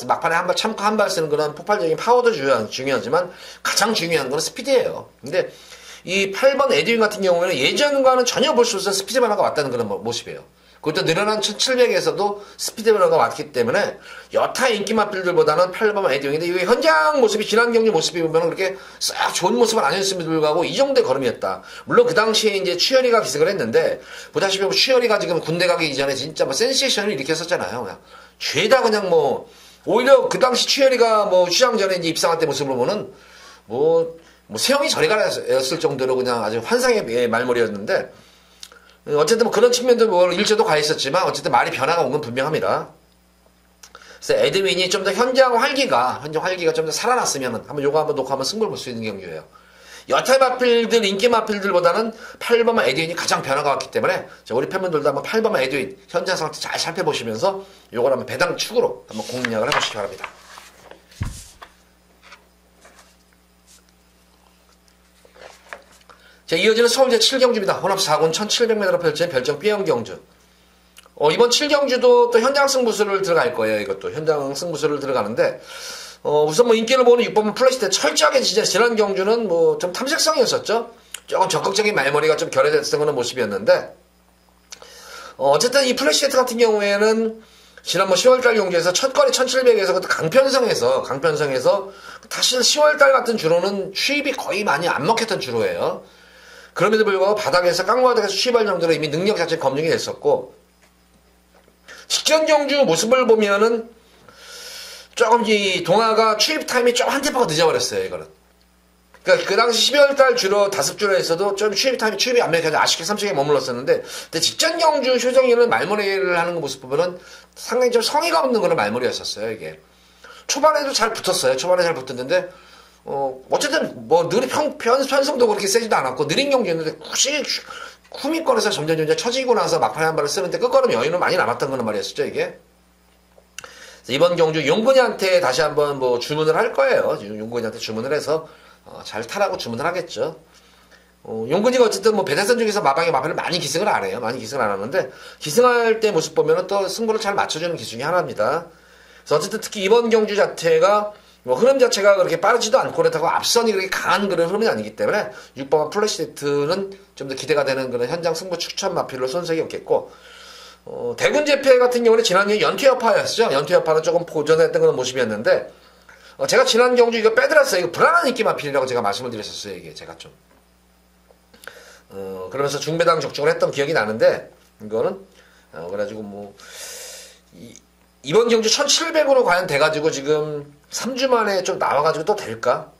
막판에 한 발 참고 한 발 쓰는 그런 폭발적인 파워도 중요하지만 가장 중요한 건 스피드예요. 근데 이 8번 에드윈 같은 경우에는 예전과는 전혀 볼 수 없는 스피드 변화가 왔다는 그런 모습이에요. 그것도 늘어난 1700에서도 스피드 변화가 왔기 때문에 여타 인기 마필들보다는 8번 에드윈인데 이 현장 모습이 지난 경기 모습이 보면 그렇게 싹 좋은 모습은 아니었음에도 불구하고 이 정도의 걸음이었다. 물론 그 당시에 이제 추열이가 기승을 했는데 보다시피 추열이가 지금 군대 가기 이전에 진짜 뭐 센세이션을 일으켰었잖아요. 그냥 죄다 그냥 뭐 오히려 그 당시 추열이가 뭐 휴장 전에 이제 입상할 때 모습을 보면은 뭐 세영이 저리 가였을 정도로 그냥 아주 환상의 말머리였는데 어쨌든 뭐 그런 측면도 뭐 일조도 가 있었지만 어쨌든 말이 변화가 온 건 분명합니다. 그래서 에드윈이 좀 더 현장 활기가 좀 더 살아났으면 한번 요거 한번 놓고 한번 승부를 볼 수 있는 경주예요. 여타 마필들 인기 마필들보다는 8번만 에드윈이 가장 변화가 왔기 때문에 우리 팬분들도 한번 8번만 에드윈 현장 상태 잘 살펴보시면서 요걸 한번 배당 축으로 한번 공략을 해보시기 바랍니다. 자, 이어지는 서울제 7경주입니다. 혼합 4군 1700m로 펼쳐진 별정 B형 경주. 이번 7경주도 또 현장 승부수를 들어갈 거예요. 이것도 현장 승부수를 들어가는데 우선 뭐 인기를 보는 6번은 플래시 때 철저하게 진짜 지난 경주는 뭐 좀 탐색성이었었죠. 조금 적극적인 말머리가 좀 결여됐던 그런 모습이었는데 어쨌든 이 플래시 세트 같은 경우에는 지난 뭐 10월달 경주에서 첫 거리 1700에서 그때 강편성에서 사실 10월달 같은 주로는 추입이 거의 많이 안 먹혔던 주로예요. 그럼에도 불구하고 바닥에서 깡마닥에서 추입할 정도로 이미 능력 자체 검증이 됐었고 직전 경주 모습을 보면은 조금 이 동아가 추입 타임이 좀 한 템포가 늦어버렸어요. 이거는. 그러니까 그 당시 12월달 주로 5주로에서도 좀 추입이 안 맥혀서 아쉽게 3층에 머물렀었는데 근데 직전 경주 효정이는 말머리를 하는 모습 보면은 상당히 좀 성의가 없는 그런 말머리였었어요. 이게 초반에도 잘 붙었어요. 초반에 잘 붙었는데 어쨌든 뭐 느린 편성도 그렇게 세지도 않았고 느린 경기였는데 굳이 후미권에서 점점 처지고 나서 막판에 한 발을 쓰는데 끝걸음 여유는 많이 남았던 거는 말이었죠. 이게 이번 경주 용근이한테 다시 한번 뭐 주문을 할 거예요. 용근이한테 주문을 해서 잘 타라고 주문을 하겠죠. 용근이가 어쨌든 뭐 배달선 중에서 마방에 많이 기승을 안 해요. 많이 기승을 안 하는데 기승할 때 모습 보면은 또 승부를 잘 맞춰주는 기수 중에 하나입니다. 그래서 어쨌든 특히 이번 경주 자체가 뭐 흐름 자체가 그렇게 빠르지도 않고 그렇다고 앞선이 그렇게 강한 그런 흐름이 아니기 때문에 6번 플래시 세트는 좀 더 기대가 되는 그런 현장 승부 추천 마필로 손색이 없겠고 대군 재패 같은 경우는 지난해 연투여파였죠. 연투여파는 조금 보존했던 그런 모습이었는데 제가 지난 경주 이거 빼들었어요. 이거 불안한 인기 마필이라고 제가 말씀을 드렸었어요. 이게 제가 좀 그러면서 중배당 적중을 했던 기억이 나는데 이거는 그래가지고 뭐 이번 경주 1700으로 과연 돼가지고 지금 3주 만에 좀 나와가지고 또 될까?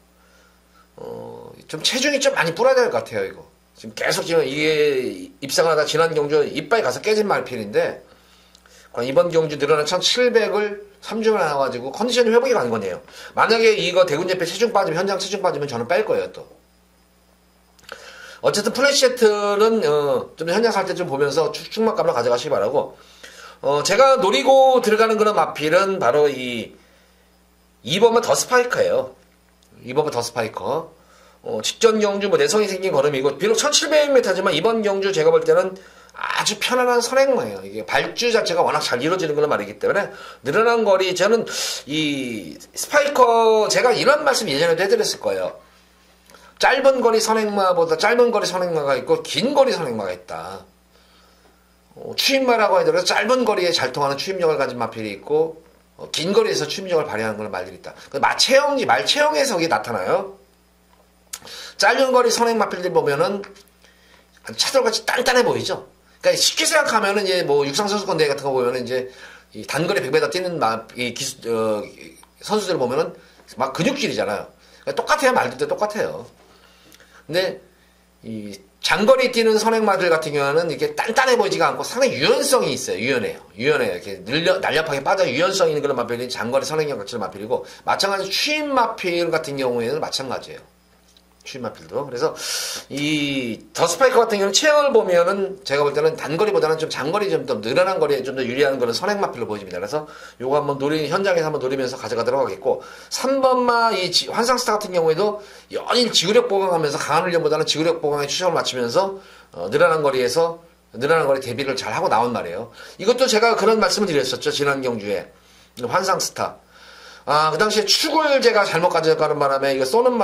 좀 체중이 좀 많이 불어야 될 것 같아요, 이거. 지금 계속 지금 이게 입상하다 지난 경주 이빨이 가서 깨진 말필인데, 과연 이번 경주 늘어난 1700을 3주 만에 나와가지고 컨디션이 회복이 가는 거네요. 만약에 이거 대군제패 체중 빠지면, 현장 체중 빠지면 저는 뺄 거예요, 또. 어쨌든 플래시 세트는 좀 현장 살 때 좀 보면서 축막감을 가져가시기 바라고, 제가 노리고 들어가는 그런 마필은 바로 2번만 더 스파이커예요. 2번만 더 스파이커. 직전 경주 내성이 생긴 걸음이고, 비록 1700m지만 이번 경주 제가 볼 때는 아주 편안한 선행마예요. 이게 발주 자체가 워낙 잘 이루어지는 그런 말이기 때문에 늘어난 거리, 저는 이 스파이커, 제가 이런 말씀 예전에도 해드렸을 거예요. 짧은 거리 선행마보다 짧은 거리 선행마가 있고 긴 거리 선행마가 있다. 추임마라고 하더라도 짧은 거리에 잘 통하는 추임력을 가진 마필이 있고 긴 거리에서 추임력을 발휘하는 그런 말들이 있다. 말체형에서 그게 나타나요. 짧은 거리 선행 마필들 보면은 차돌같이 단단해 보이죠. 그러니까 쉽게 생각하면은 이제 육상 선수권 대회 같은 거 보면은 이제 이 단거리 100m 뛰는 선수들 보면은 막 근육질이잖아요. 그러니까 똑같아요. 말도 똑같아요. 근데 이 장거리 뛰는 선행마들 같은 경우는 이렇게 단단해 보이지가 않고 상당히 유연성이 있어요. 유연해요. 이렇게 날렵하게 빠져 유연성 있는 그런 마필이 장거리 선행형 같은 마필이고, 마찬가지로 추임 마필 같은 경우에는 마찬가지예요. 추임 마필도. 그래서 이 더 스파이커 같은 경우는 체형을 보면은 제가 볼 때는 단거리보다는 좀 장거리 좀 더 늘어난 거리에 좀 더 유리한 그런 선행 마필로 보여집니다. 그래서 요거 한번 현장에서 한번 노리면서 가져가도록 하겠고, 3번마 이 환상스타 같은 경우에도 연일 지구력 보강하면서 강한 훈련보다는 지구력 보강에 초점을 맞추면서 늘어난 거리 대비를 잘 하고 나온 말이에요. 이것도 제가 그런 말씀을 드렸었죠. 지난 경주에 환상스타. 그 당시에 축을 제가 잘못 가져가는 바람에 이거 쏘는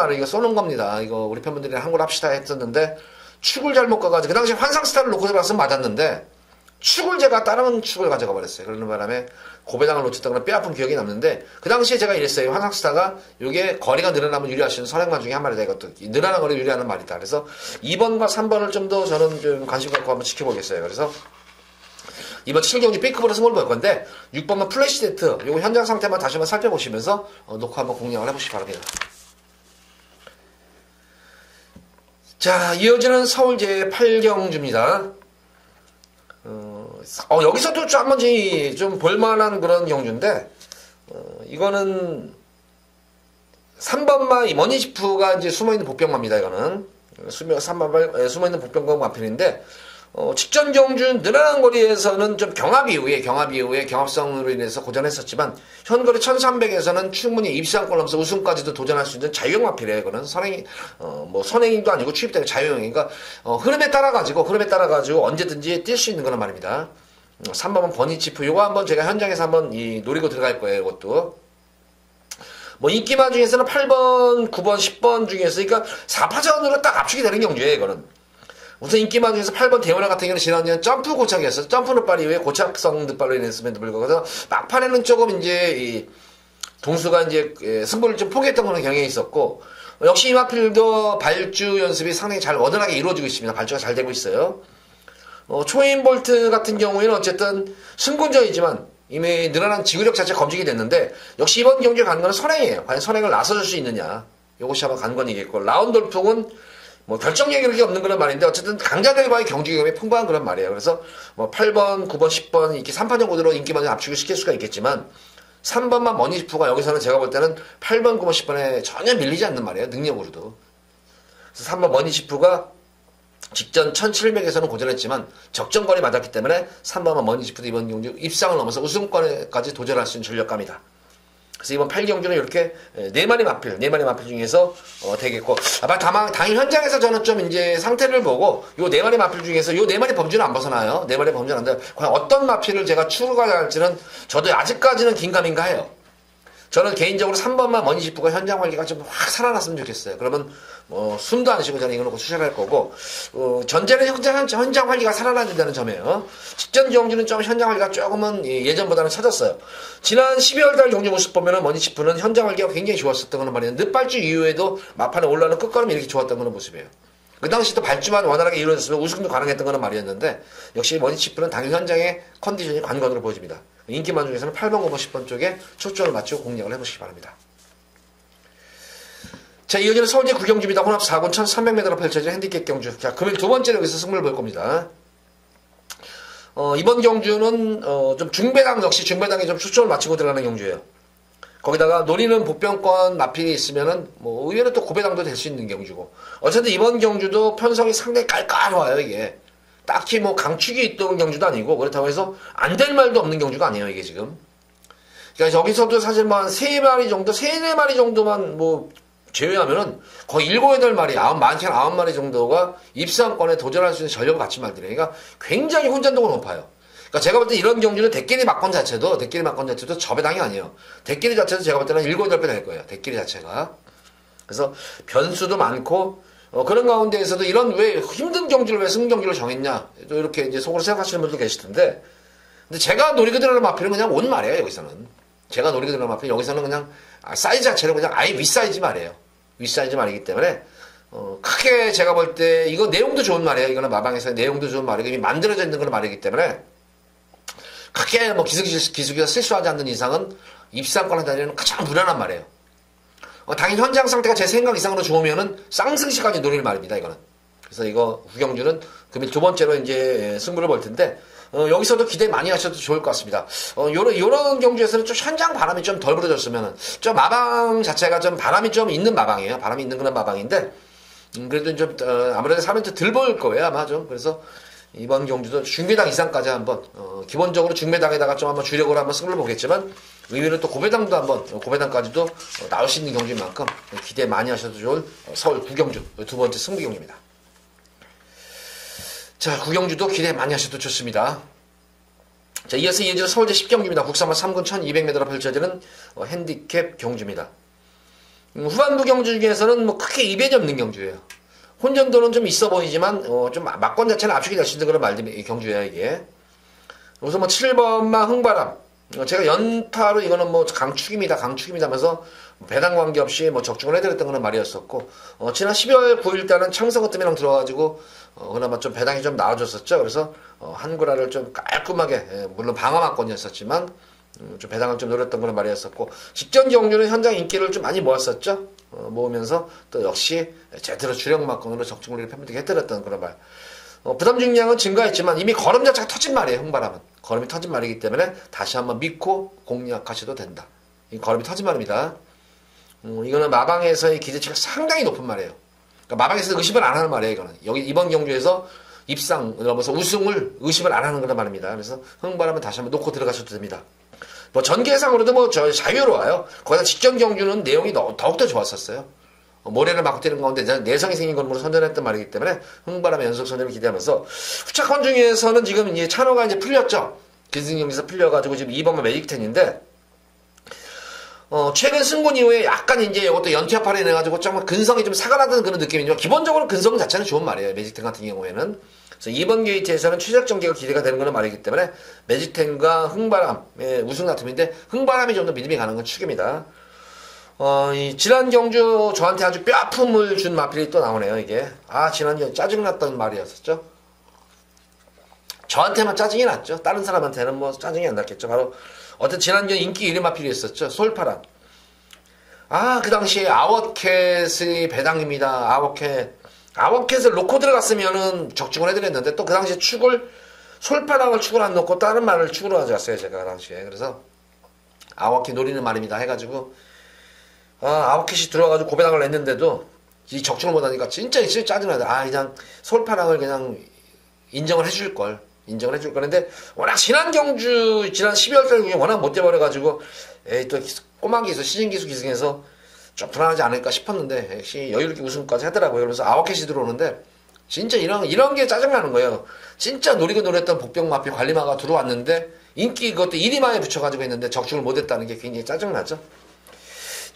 겁니다. 이거 우리 팬분들이랑 한글 합시다 했었는데, 축을 잘못 가가지고, 그 당시에 환상스타를 놓고 들어갔으면 맞았는데, 축을 제가 다른 축을 가져가 버렸어요. 그러는 바람에 고배당을 놓쳤던 건 뼈아픈 기억이 남는데, 그 당시에 제가 이랬어요. 환상스타가 이게 거리가 늘어나면 유리할 수 있는 선행마 중에 한 마리다. 이것도 늘어나는 거리 유리하는 말이다. 그래서 2번과 3번을 좀 더 저는 좀 관심 갖고 한번 지켜보겠어요. 그래서 이번 7경주 B급으로 승부를 볼 건데, 6번만 플래시 세트, 요거 현장 상태만 다시 한번 살펴보시면서 놓고 한번 공략을 해보시기 바랍니다. 자, 이어지는 서울 제8경주입니다. 여기서도 한번 좀 볼만한 그런 경주인데, 이거는 3번마 머니지프가 이제 숨어있는 복병마입니다. 이거는 3번마 숨어있는 복병마 마필인데, 직전 경주 늘어난 거리에서는 좀 경합 이후에 경합성으로 인해서 고전했었지만, 현거리 1300에서는 충분히 입상권 넘어서 우승까지도 도전할 수 있는 자유형 마필이에요. 이거는 선행도 아니고 취입되는 자유형이니까 흐름에 따라가지고 언제든지 뛸 수 있는 그런 말입니다. 3번은 버니치프, 요거 한번 제가 현장에서 한번 노리고 들어갈 거예요. 이것도 인기마 중에서는 8번, 9번, 10번 중에서, 그러니까 4파전으로 딱 압축이 되는 경주예요. 이거는 우선 인기마 중에서 8번 대원화 같은 경우는 지난년 점프 고착이었어요. 점프 늑발 이후에 고착성 늑발로 인했음에도 불구하고 막판에는 조금 이제 동수가 이제 승부를 좀 포기했던 그런 경향이 있었고, 역시 이 마필도 발주 연습이 상당히 잘 원활하게 이루어지고 있습니다. 발주가 잘 되고 있어요. 초인 볼트 같은 경우에는 어쨌든 승군전이지만 이미 늘어난 지구력 자체 검증이 됐는데, 역시 이번 경기에 가는 건 선행이에요. 과연 선행을 나서줄 수 있느냐, 이것이 아마 관건이겠고, 라운돌풍은 결정 얘기할 없는 그런 말인데, 어쨌든 강자들과의 경주 경험이 풍부한 그런 말이에요. 그래서 8번, 9번, 10번 이렇게 3파전 구도로 인기만을 압축을 시킬 수가 있겠지만, 3번만 머니지프가 여기서는 제가 볼 때는 8번, 9번, 10번에 전혀 밀리지 않는 말이에요. 능력으로도. 그래서 3번 머니지프가 직전 1700에서는 고전했지만 적정거리 맞았기 때문에 3번만 머니지프도 이번 경주 입상을 넘어서 우승권까지 도전할 수 있는 전력감이다. 그래서 이번 8경주는 이렇게 4마리 마필 중에서 되겠고, 다만 당일 현장에서 저는 좀 이제 상태를 보고 요 4마리 마필 중에서 요 4마리 범주는 안 벗어나요. 4마리 범주는 안 돼요. 과연 어떤 마필을 제가 추가할지는 저도 아직까지는 긴가민가 해요. 저는 개인적으로 3번만 머니지프가 현장 활기가 좀 확 살아났으면 좋겠어요. 그러면 숨도 안 쉬고 저는 이거 놓고 추천할 거고, 전제는 현장 활기가 살아나준다는 점이에요. 직전 경주는 좀 현장 활기가 조금은 예전보다는 찾았어요. 지난 12월달 경주 모습 보면은 머니지프는 현장 활기가 굉장히 좋았었던 그런 말이에요. 늦발주 이후에도 막판에 올라오는 끝걸음이 이렇게 좋았던 그런 모습이에요. 그 당시 또 발주만 원활하게 이루어졌으면 우승도 가능했던 그런 말이었는데, 역시 머니지프는 당일 현장의 컨디션이 관건으로 보여집니다. 인기만 중에서는 8번, 9번, 10번 쪽에 초점을 맞추고 공략을 해보시기 바랍니다. 자, 이어지는 서울제 9경주입니다. 혼합 4군 1300m로 펼쳐진 핸디캡 경주. 자, 금일 두 번째로 여기서 승부를 볼 겁니다. 이번 경주는 좀 중배당에 좀 초점을 맞추고 들어가는 경주예요. 거기다가 노리는 보병권 마필이 있으면은 의외로 또 고배당도 될 수 있는 경주고, 어쨌든 이번 경주도 편성이 상당히 깔깔와요. 이게 딱히 뭐 강축이 있던 경주도 아니고 그렇다고 해서 안 될 말도 없는 경주가 아니에요 이게 지금. 그러니까 여기서도 사실 뭐 한 3마리 정도, 3-4마리 정도만 뭐 제외하면은 거의 7, 8마리, 많게는 9마리 정도가 입상권에 도전할 수 있는 전력을 갖춘 말들이에요. 그러니까 굉장히 혼전도가 높아요. 그러니까 제가 볼 때 이런 경주는 대끼리 막권 자체도 저배당이 아니에요. 대끼리 자체도 제가 볼 때는 7, 8배 될 거예요. 대끼리 자체가. 그래서 변수도 많고 그런 가운데에서도 이런 왜 힘든 경주를 왜 승경주로 정했냐 또 이렇게 이제 속으로 생각하시는 분들 계실 텐데 근데 제가 노리고 들어가는 마필은 그냥 온 말이에요 여기서는. 제가 노리고 들어가는 마필은 여기서는 그냥 사이즈 자체는 그냥 아예 윗사이즈 말이에요. 윗사이즈 말이기 때문에 크게 제가 볼 때 이거 내용도 좋은 말이에요. 이거는 마방에서 내용도 좋은 말이고 이미 만들어져 있는 그런 말이기 때문에 크게 뭐 기수기가 실수하지 않는 이상은 입상권 하다니는 가장 무난한 말이에요. 당연히 현장 상태가 제 생각 이상으로 좋으면은 쌍승시까지 노릴 말입니다, 이거는. 그래서 이거 후경주는 그러면 두 번째로 이제 승부를 볼 텐데, 여기서도 기대 많이 하셔도 좋을 것 같습니다. 요런 경주에서는 좀 현장 바람이 좀 덜 불어졌으면은, 좀 마방 자체가 좀 바람이 좀 있는 마방이에요. 바람이 있는 그런 마방인데, 그래도 좀, 아무래도 3연트 덜 보일 거예요, 아마 좀. 그래서 이번 경주도 중매당 이상까지 한번, 기본적으로 중매당에다가 좀 한번 주력으로 한번 승부를 보겠지만, 의외로 또 고배당도 한번 고배당까지도 나올 수 있는 경주인 만큼 기대 많이 하셔도 좋은 서울 구경주 두 번째 승부 경주입니다. 자, 구경주도 기대 많이 하셔도 좋습니다. 자, 이어서 서울제 10경주입니다. 국산마 3군 1200m로 펼쳐지는 핸디캡 경주입니다. 후반부 경주 중에서는 뭐 크게 이변이 없는 경주예요. 혼전도는 좀 있어 보이지만 좀 막권 자체는 압축이 될 수 있는 그런 경주예요 이게. 우선 뭐 7번마 흥바람. 제가 연타로 이거는 뭐 강축입니다 하면서 배당 관계없이 뭐 적중을 해드렸던 그런 말이었었고 지난 12월 9일 때는 창성어 뜸이랑 들어가지고 그나마 좀 배당이 좀 나와줬었죠. 그래서 한구라를 좀 깔끔하게 물론 방어막권이었었지만 좀 배당을 좀 노렸던 그런 말이었었고 직전 경주는 현장 인기를 좀 많이 모았었죠. 모으면서 또 역시 제대로 주력막권으로 적중을 해드렸던 그런 말. 부담 중량은 증가했지만 이미 걸음 자체가 터진 말이에요. 흥바람은 걸음이 터진 말이기 때문에 다시 한번 믿고 공략하셔도 된다. 이 걸음이 터진 말입니다. 이거는 마방에서의 기대치가 상당히 높은 말이에요. 그러니까 마방에서 의심을 안 하는 말이에요. 이거는 여기 이번 경주에서 입상 넘어서 우승을 의심을 안 하는 그런 말입니다. 그래서 흥바람은 다시 한번 놓고 들어가셔도 됩니다. 뭐 전개상으로도 뭐 저 자유로워요. 거기다 직전 경주는 내용이 더욱더 좋았었어요. 모래를 맞고 뛰는 가운데 내성이 생긴 걸음으로 선전했던 말이기 때문에 흥바람의 연속 선전을 기대하면서 후차권 중에서는 지금 이제 찬호가 이제 풀렸죠. 기승경기에서 풀려가지고 지금 2번가 매직텐인데 최근 승군 이후에 약간 이제 이것도 연투협파를 해가지고 좀 근성이 좀 사가라는 그런 느낌이지만 기본적으로 근성 자체는 좋은 말이에요. 매직텐 같은 경우에는. 그래서 2번 게이트에서는 최적 전개가 기대가 되는 그런 말이기 때문에 매직텐과 흥바람의 우승 다툼인데 흥바람이 좀 더 믿음이 가는 건 축입니다. 지난 경주 저한테 아주 뼈아픔을 준 마필이 또 나오네요, 이게. 지난 경주 짜증났던 말이었었죠. 저한테만 짜증이 났죠. 다른 사람한테는 뭐 짜증이 안 났겠죠. 바로, 지난 경주 인기 1위 마필이었었죠. 솔파란. 그 당시에 아워캣의 배당입니다. 아워캣을 놓고 들어갔으면은 적중을 해드렸는데 또 그 당시에 솔파랑을 축을 안 놓고 다른 말을 축으로 가져갔어요, 제가 그 당시에. 그래서 아워캣 노리는 말입니다. 해가지고, 아웃킷이 들어가가지고 고배당을 냈는데도 이 적중을 못하니까 진짜 짜증나다. 그냥 솔파랑을 그냥 인정을 해줄 걸. 근데 워낙 지난 12월 달 중에 워낙 못 돼버려가지고 또 꼬만 기수, 시즌 기수 기승해서 좀 불안하지 않을까 싶었는데 역시 여유롭게 우승까지 하더라고요. 그래서 아웃킷이 들어오는데 진짜 이런 게 짜증나는 거예요. 진짜 노리고 노렸던 복병마피 관리마가 들어왔는데 인기 그것도 1위마에 붙여가지고 했는데 적중을 못했다는 게 굉장히 짜증나죠.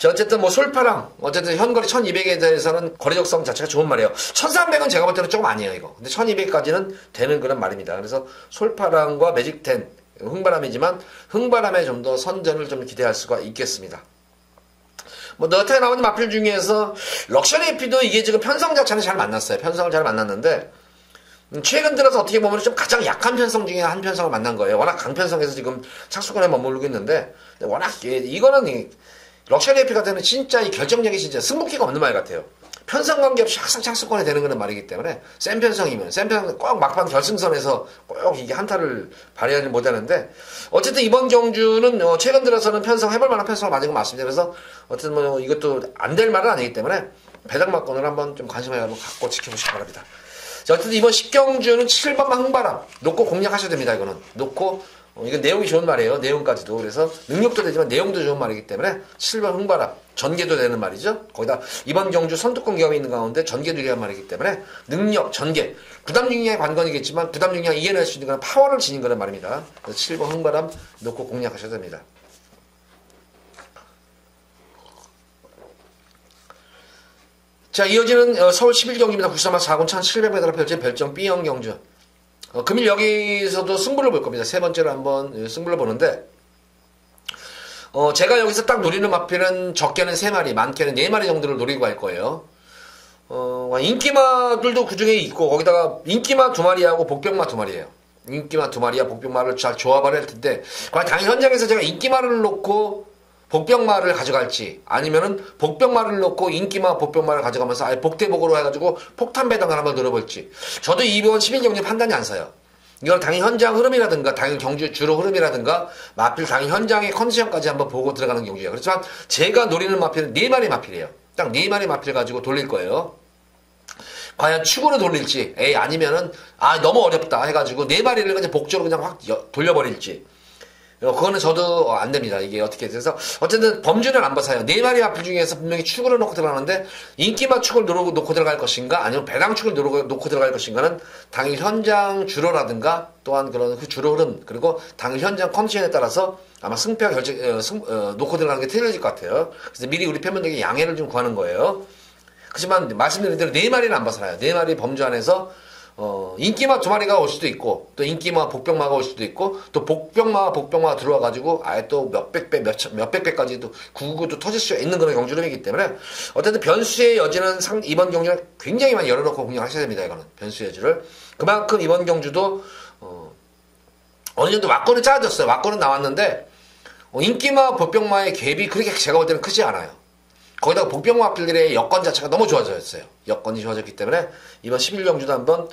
어쨌든 뭐 솔파랑 어쨌든 현거리 1200에 대해서는 거리적성 자체가 좋은 말이에요. 1300은 제가 볼 때는 조금 아니에요 이거. 근데 1200까지는 되는 그런 말입니다. 그래서 솔파랑과 매직텐 흥바람이지만 흥바람에 좀 더 선전을 좀 기대할 수가 있겠습니다. 뭐 너한테 나오는 마필 중에서 럭셔리 에피도 이게 지금 편성 자체는 잘 만났어요. 편성을 잘 만났는데 최근 들어서 어떻게 보면 좀 가장 약한 편성 중에 한 편성을 만난 거예요. 워낙 강편성에서 지금 착수권에 머무르고 있는데 워낙 이거는 럭셔리 에피 같은 경우는 진짜 이 결정력이 진짜 승부기가 없는 말 같아요. 편성 관계없이 항상 착수권에 되는 그런 말이기 때문에 센 편성이면 꼭 막판 결승선에서 꼭 이게 한타를 발휘하지 못하는데 어쨌든 이번 경주는 최근 들어서는 해볼 만한 편성을 맞은 건 맞습니다. 그래서 어쨌든 뭐 이것도 안 될 말은 아니기 때문에 배당막권을 한번 좀 관심을 한번 갖고 지켜보시기 바랍니다. 자, 어쨌든 이번 10경주는 7번만 흥바람 놓고 공략하셔야 됩니다. 이거는 놓고 이건 내용이 좋은 말이에요. 내용까지도. 그래서 능력도 되지만 내용도 좋은 말이기 때문에 7번 흥바람 전개도 되는 말이죠. 거기다 이번 경주 선두권 기업이 있는 가운데 전개도 되는 말이기 때문에 능력, 전개, 부담 중량의 관건이겠지만 부담 중량 이겨낼 수 있는 그런 파워를 지닌 그런 말입니다. 그래서 7번 흥바람 놓고 공략하셔야 됩니다. 자, 이어지는 서울 11경기입니다. 93만 4군 1700m로 펼친 별정 B형 경주. 금일 여기서도 승부를 볼 겁니다. 세 번째로 한번 승부를 보는데, 제가 여기서 딱 노리는 마필은 적게는 3마리, 많게는 4마리 정도를 노리고 갈 거예요. 인기마들도 그 중에 있고, 거기다가 인기마 2마리하고 복병마 2마리예요. 인기마 2마리와 복병마를 잘 조합을 할 텐데, 당연히 현장에서 제가 인기마를 놓고 복병마를 가져갈지, 아니면은 복병마를 놓고 인기마 복병마를 가져가면서 아예 복대복으로 해가지고 폭탄 배당을 한번 노려볼지. 저도 이번 11경기 판단이 안 서요. 이건 당연히 현장 흐름이라든가, 당연히 경주 주로 흐름이라든가, 마필 당연히 현장의 컨디션까지 한번 보고 들어가는 경주예요. 그렇지만 제가 노리는 마필은 4마리 마필이에요. 딱 4마리 마필 가지고 돌릴 거예요. 과연 축으로 돌릴지, 아니면은, 너무 어렵다 해가지고 4마리를 그냥 복조로 그냥 확 돌려버릴지. 그거는 저도 안 됩니다. 이게 어떻게 돼서 어쨌든 범주는 안 벗어요. 4마리 마필 중에서 분명히 축으로 놓고 들어가는데 인기만 축을 놓고 들어갈 것인가 아니면 배당 축을 놓고 들어갈 것인가는 당일 현장 주로라든가 또한 그런 그 주로 흐름 그리고 당일 현장 컨디션에 따라서 아마 승패가 놓고 들어가는 게 틀려질 것 같아요. 그래서 미리 우리 팬분들에게 양해를 좀 구하는 거예요. 그렇지만 말씀드린 대로 4마리는 안 벗어나요. 4마리 범주 안에서 인기마 2마리가 올 수도 있고, 또 인기마 복병마가 올 수도 있고, 또 복병마가 들어와가지고, 아예 또 몇백 배까지도, 999도 터질 수 있는 그런 경주름이기 때문에, 어쨌든 변수의 여지는 이번 경주는 굉장히 많이 열어놓고 공략하셔야 됩니다, 이거는. 변수의 여지를. 그만큼 이번 경주도, 어느 정도 와권은 짜졌어요. 와권은 나왔는데, 인기마 복병마의 갭이 그렇게 제가 볼 때는 크지 않아요. 거기다가 복병마 마필들의 여건 자체가 너무 좋아졌어요. 여건이 좋아졌기 때문에 이번 11경주도 한번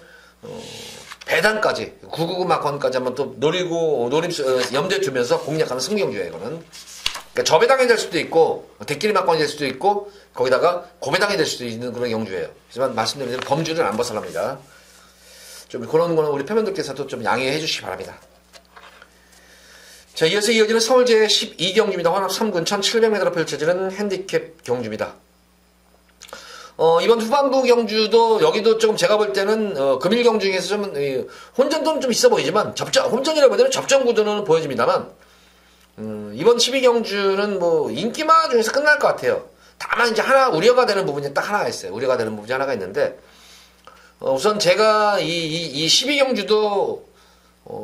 배당까지 999 마건까지 한번 또 염두에 두면서 공략하는 승경주예요. 이거는 그러니까 저배당이 될 수도 있고 대끼리 마건이 될 수도 있고 거기다가 고배당이 될 수도 있는 그런 경주예요. 하지만 말씀드린 대로 범주를 안 벗어납니다. 좀 그런 거는 우리 팬분들께서도 좀 양해해 주시기 바랍니다. 자, 이어서 이어지는 서울 제12경주입니다. 혼합 3군 1700m로 펼쳐지는 핸디캡 경주입니다. 이번 후반부 경주도 여기도 조금 제가 볼 때는 금일 경주 중에서 좀 혼전도는 좀 있어 보이지만 혼전이라고 해야 되나 접전 구도는 보여집니다만 이번 12경주는 뭐 인기마 중에서 끝날 것 같아요. 다만 이제 하나 우려가 되는 부분이 딱 하나가 있어요. 우려가 되는 부분이 하나가 있는데 우선 제가 이 12경주도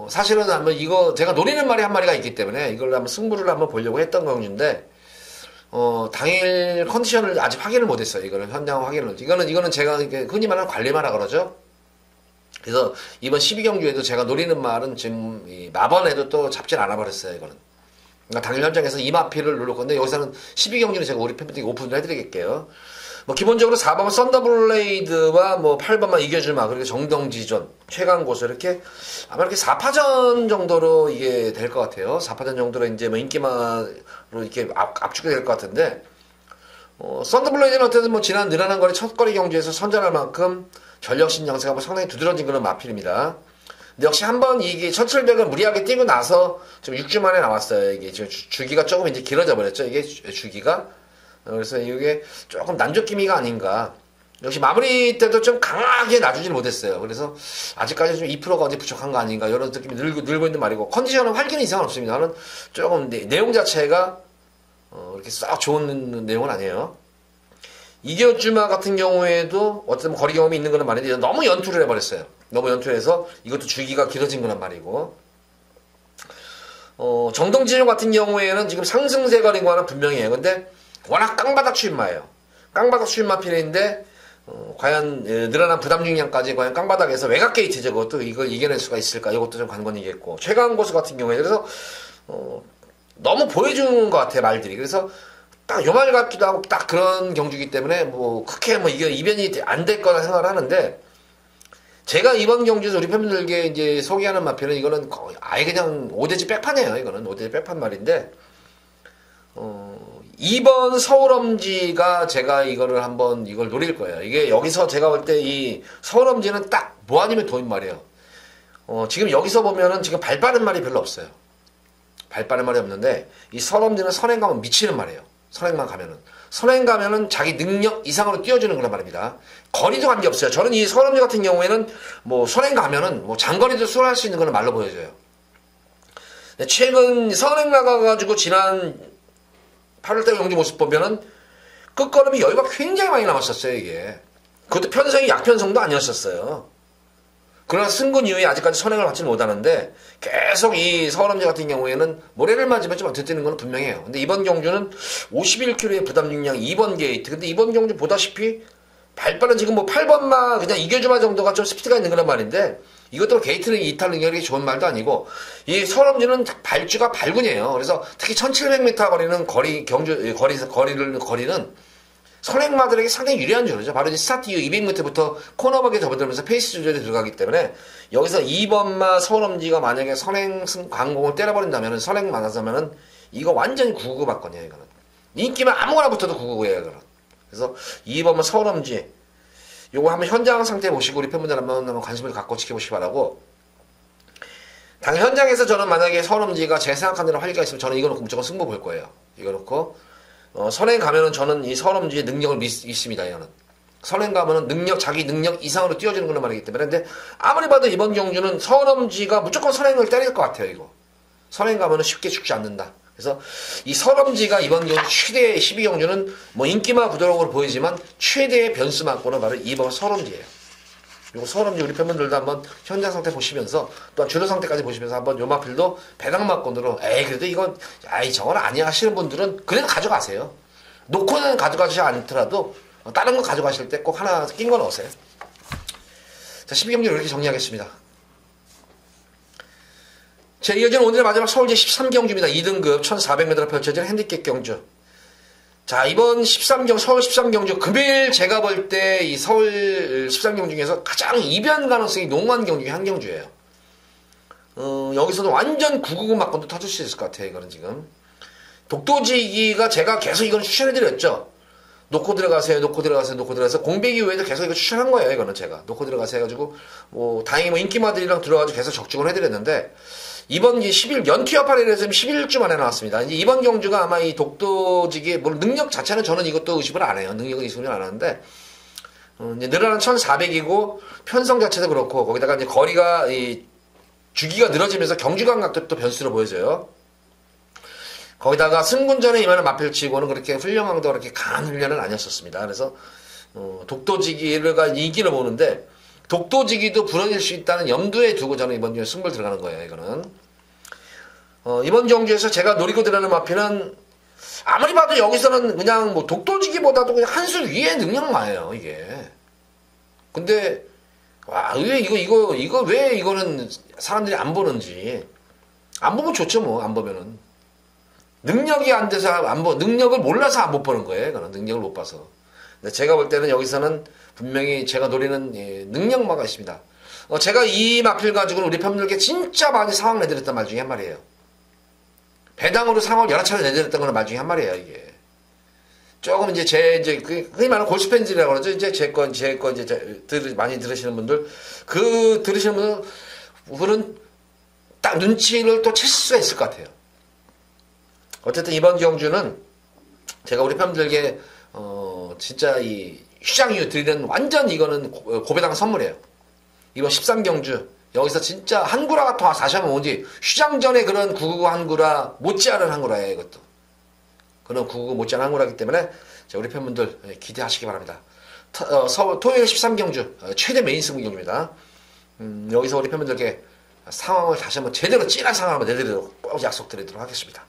사실은 한번 이거 제가 노리는 말이 한 마리가 있기 때문에 이걸 한번 승부를 한번 보려고 했던 경주인데 당일 컨디션을 아직 확인을 못했어요. 이거는 현장 확인을 이거는 제가 흔히 말하는 관리마라 그러죠. 그래서 이번 12경주에도 제가 노리는 말은 지금 마번에도 또 잡질 않아 버렸어요. 이거는 그러니까 당일 현장에서 이마피를 누를 건데 여기서는 12경주는 제가 우리 팬분들께 오픈을 해드리겠게요. 뭐 기본적으로 4번은 썬더블레이드와 뭐 8번만 이겨주마 그리고 정동지존 최강고수 이렇게 아마 이렇게 4파전 정도로 이게 될 것 같아요. 4파전 정도로 이제 뭐 인기마로 이렇게 압축이 될 것 같은데 썬더블레이드는 어쨌든 뭐 지난 늘어난 거리 첫거리 경주에서 선전할 만큼 전력신 양세가 뭐 상당히 두드러진 그런 마필입니다. 근데 역시 한번 이게 1700을 무리하게 뛰고 나서 좀 6주 만에 나왔어요. 이게 지금 주기가 조금 이제 길어져 버렸죠. 이게 주기가. 그래서 이게 조금 난조기미가 아닌가. 역시 마무리 때도 좀 강하게 놔주지는 못했어요. 그래서 아직까지 좀 2%가 어디 부족한 거 아닌가. 이런 느낌이 늘고 있는 말이고. 컨디션은 활기는 이상은 없습니다. 저는 조금 내용 자체가 이렇게 싹 좋은 내용은 아니에요. 이겨주마 같은 경우에도 어떤 거리 경험이 있는 그런 말인데 너무 연투를 해버렸어요. 너무 연투해서 이것도 주기가 길어진 그런 말이고. 정동진영 같은 경우에는 지금 상승세 거리과는 분명해요. 근데 워낙 깡바닥 추임마예요. 깡바닥 추임마 필인데 과연 늘어난 부담 중량까지 과연 깡바닥에서 외곽 게이트 저것도 이걸 이겨낼 수가 있을까? 이것도 좀 관건이겠고 최강고수 같은 경우에 그래서 너무 보여주는 것 같아요 말들이. 그래서 딱 요 말 같기도 하고 딱 그런 경주기 때문에 뭐 크게 뭐 이게 이변이 안 될 거라 생각을 하는데 제가 이번 경주에서 우리 팬분들께 이제 소개하는 마필은 이거는 거의 아예 그냥 오대지 백판이에요. 이거는 오대지 백판 말인데 2번 서울엄지가 제가 이거를 한번 이걸 노릴 거예요. 이게 여기서 제가 볼 때 이 서울엄지는 딱 뭐 아니면 도인 말이에요. 지금 여기서 보면은 지금 발 빠른 말이 별로 없어요. 발 빠른 말이 없는데 이 서울엄지는 선행 가면 미치는 말이에요. 선행만 가면은. 선행 가면은 자기 능력 이상으로 뛰어주는 그런 말입니다. 거리도 관계없어요. 저는 이 서울엄지 같은 경우에는 뭐 선행 가면은 뭐 장거리도 수월할 수 있는 그런 말로 보여져요. 최근 선행 나가가지고 지난 8월달 경기 모습 보면은 끝걸음이 여유가 굉장히 많이 남았었어요, 이게. 그것도 편성이 약편성도 아니었었어요. 그러나 승군 이후에 아직까지 선행을 받지는 못하는데 계속 이 서울엄지 같은 경우에는 모래를 맞으면 좀 어떻게 되는 건 분명해요. 근데 이번 경주는 51kg의 부담 중량 2번 게이트. 근데 이번 경주 보다시피 발빠른 지금 뭐 8번마 그냥 이겨주마 정도가 좀 스피드가 있는 그런 말인데 이것도 게이트는 이탈 능력이 좋은 말도 아니고 이 서울엄지는 발주가 발군이에요. 그래서 특히 1700m 거리는 거리는 선행마들에게 상당히 유리한 줄이죠. 바로 이제 스타트 이후 200m부터 코너박에 접어들면서 페이스 조절이 들어가기 때문에 여기서 2번마 서울엄지가 만약에 선행 광공을 때려버린다면 선행 많아서면은 이거 완전히 999 받거든요. 이거는 인기만 아무거나 붙어도 999예요. 이거는. 그래서 2번마 서울엄지 요거 한번 현장 상태 보시고 우리 팬분들 한번 관심을 갖고 지켜보시기 바라고. 당 현장에서 저는 만약에 서울엄지가 제 생각한 대로 활기가 있으면 저는 이거 놓고 무조건 승부 볼 거예요. 이거 놓고 선행 가면은 저는 이 서울엄지의 능력을 믿습니다. 이거는 선행 가면은 자기 능력 이상으로 뛰어주는 그런 말이기 때문에. 근데 아무리 봐도 이번 경주는 서울엄지가 무조건 선행을 때릴 것 같아요. 이거 선행 가면은 쉽게 죽지 않는다. 그래서 이 서울엄지가 이번 경주 최대의 12경주는 뭐 인기만 부드러움으로 보이지만 최대의 변수 맞고는 바로 2번 서울엄지예요. 요거 서울엄지 우리 팬분들도 한번 현장 상태 보시면서 또한 주로 상태까지 보시면서 한번 요 마필도 배당막권으로 그래도 이건 저건 아니야 하시는 분들은 그래도 가져가세요. 놓고는 가져가시지 않더라도 다른 거 가져가실 때 꼭 하나 낀 거 넣으세요. 자, 12경주 이렇게 정리하겠습니다. 자, 이어지는 오늘의 마지막 서울제 13경주입니다. 2등급 1400m로 펼쳐지는 핸디캡 경주. 자, 이번 서울 13경주, 금일 제가 볼 때 이 서울 13경주 중에서 가장 이변 가능성이 농후한 경주 중에 한 경주예요. 여기서도 완전 999 막건도 터질 수 있을 것 같아요, 이거는 지금. 독도지기가 제가 계속 이건 추천해드렸죠. 놓고 들어가세요. 공백 이후에도 계속 이거 추천한 거예요, 이거는 제가. 놓고 들어가세요 해가지고, 다행히 인기마들이랑 들어가지고 계속 적중을 해드렸는데, 이번 10일 연투협파리에서 11주 만에 나왔습니다. 이제 이번 경주가 아마 이 독도지기의 물론 능력 자체는 저는 이것도 의심을 안 해요. 능력은 의심을 안 하는데 이제 늘어난 1400이고 편성 자체도 그렇고 거기다가 이제 거리가 주기가 늘어지면서 경주 감각도 또 변수로 보여져요. 거기다가 승군전에 임하는 마필치고는 그렇게 훈련강도 그렇게 강한 훈련은 아니었었습니다. 그래서 독도지기가 인기를 보는데 독도지기도 부러질 수 있다는 염두에 두고 저는 이번 경주에 승부를 들어가는 거예요. 이거는 이번 경주에서 제가 노리고 들어가는 마피는 아무리 봐도 여기서는 그냥 뭐 독도지기보다도 그냥 한 수 위의 능력마예요. 이게. 근데 왜 이거 왜 이거는 사람들이 안 보는지. 안 보면 좋죠 뭐. 안 보면은 능력이 안 돼서 능력을 몰라서 못 보는 거예요. 이거는 능력을 못 봐서. 근데 제가 볼 때는 여기서는 분명히 제가 노리는 능력마가 있습니다. 제가 이 마필 가지고는 우리 팬분들께 진짜 많이 상황 내드렸던 말 중에 한 말이에요. 배당으로 상황을 여러 차례 내드렸던 거는 말 중에 한 말이에요, 이게. 조금 흔히 말하는 골수팬들이라고 그러죠. 이제 제 거 많이 들으시는 분들, 들으시는 분들은 딱 눈치를 또 챌 수가 있을 것 같아요. 어쨌든 이번 경주는 제가 우리 팬분들께, 진짜 휴장 이후 드리는 완전 이거는 고배당 선물이에요. 이번 13경주 여기서 진짜 한구라가 더 다시 한번 오지 휴장 전에 그런 999 한구라 못지않은 한구라예요. 이것도 그런 999 못지않은 한구라기 때문에 우리 팬분들 기대하시기 바랍니다. 토요일 13경주 최대 메인 승부 경주입니다. 여기서 우리 팬분들께 상황을 다시 한번 제대로 찐한 상황을 한번 내드리도록 꼭 약속드리도록 하겠습니다.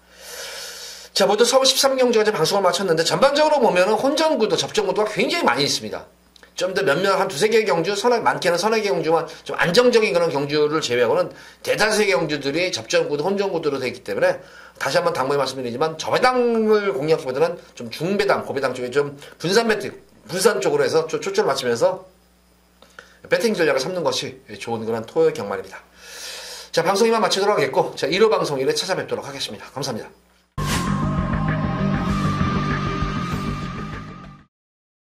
자, 모두 서울 13경주가 이제 방송을 마쳤는데 전반적으로 보면은 혼전구도 접전구도가 굉장히 많이 있습니다. 좀 더 몇몇 한 두세 개의 경주, 많게는 서너 개의 경주만 좀 안정적인 그런 경주를 제외하고는 대다수의 경주들이 접전구도 혼전구도로 되어 있기 때문에 다시 한번 당부의 말씀드리지만 저배당을 공략하기보다는 좀 중배당, 고배당 쪽에 좀 분산 쪽으로 해서 초점을 맞추면서 배팅 전략을 삼는 것이 좋은 그런 토요일 경마입니다. 자, 방송 이만 마치도록 하겠고, 자, 1호 방송 일에 찾아뵙도록 하겠습니다. 감사합니다.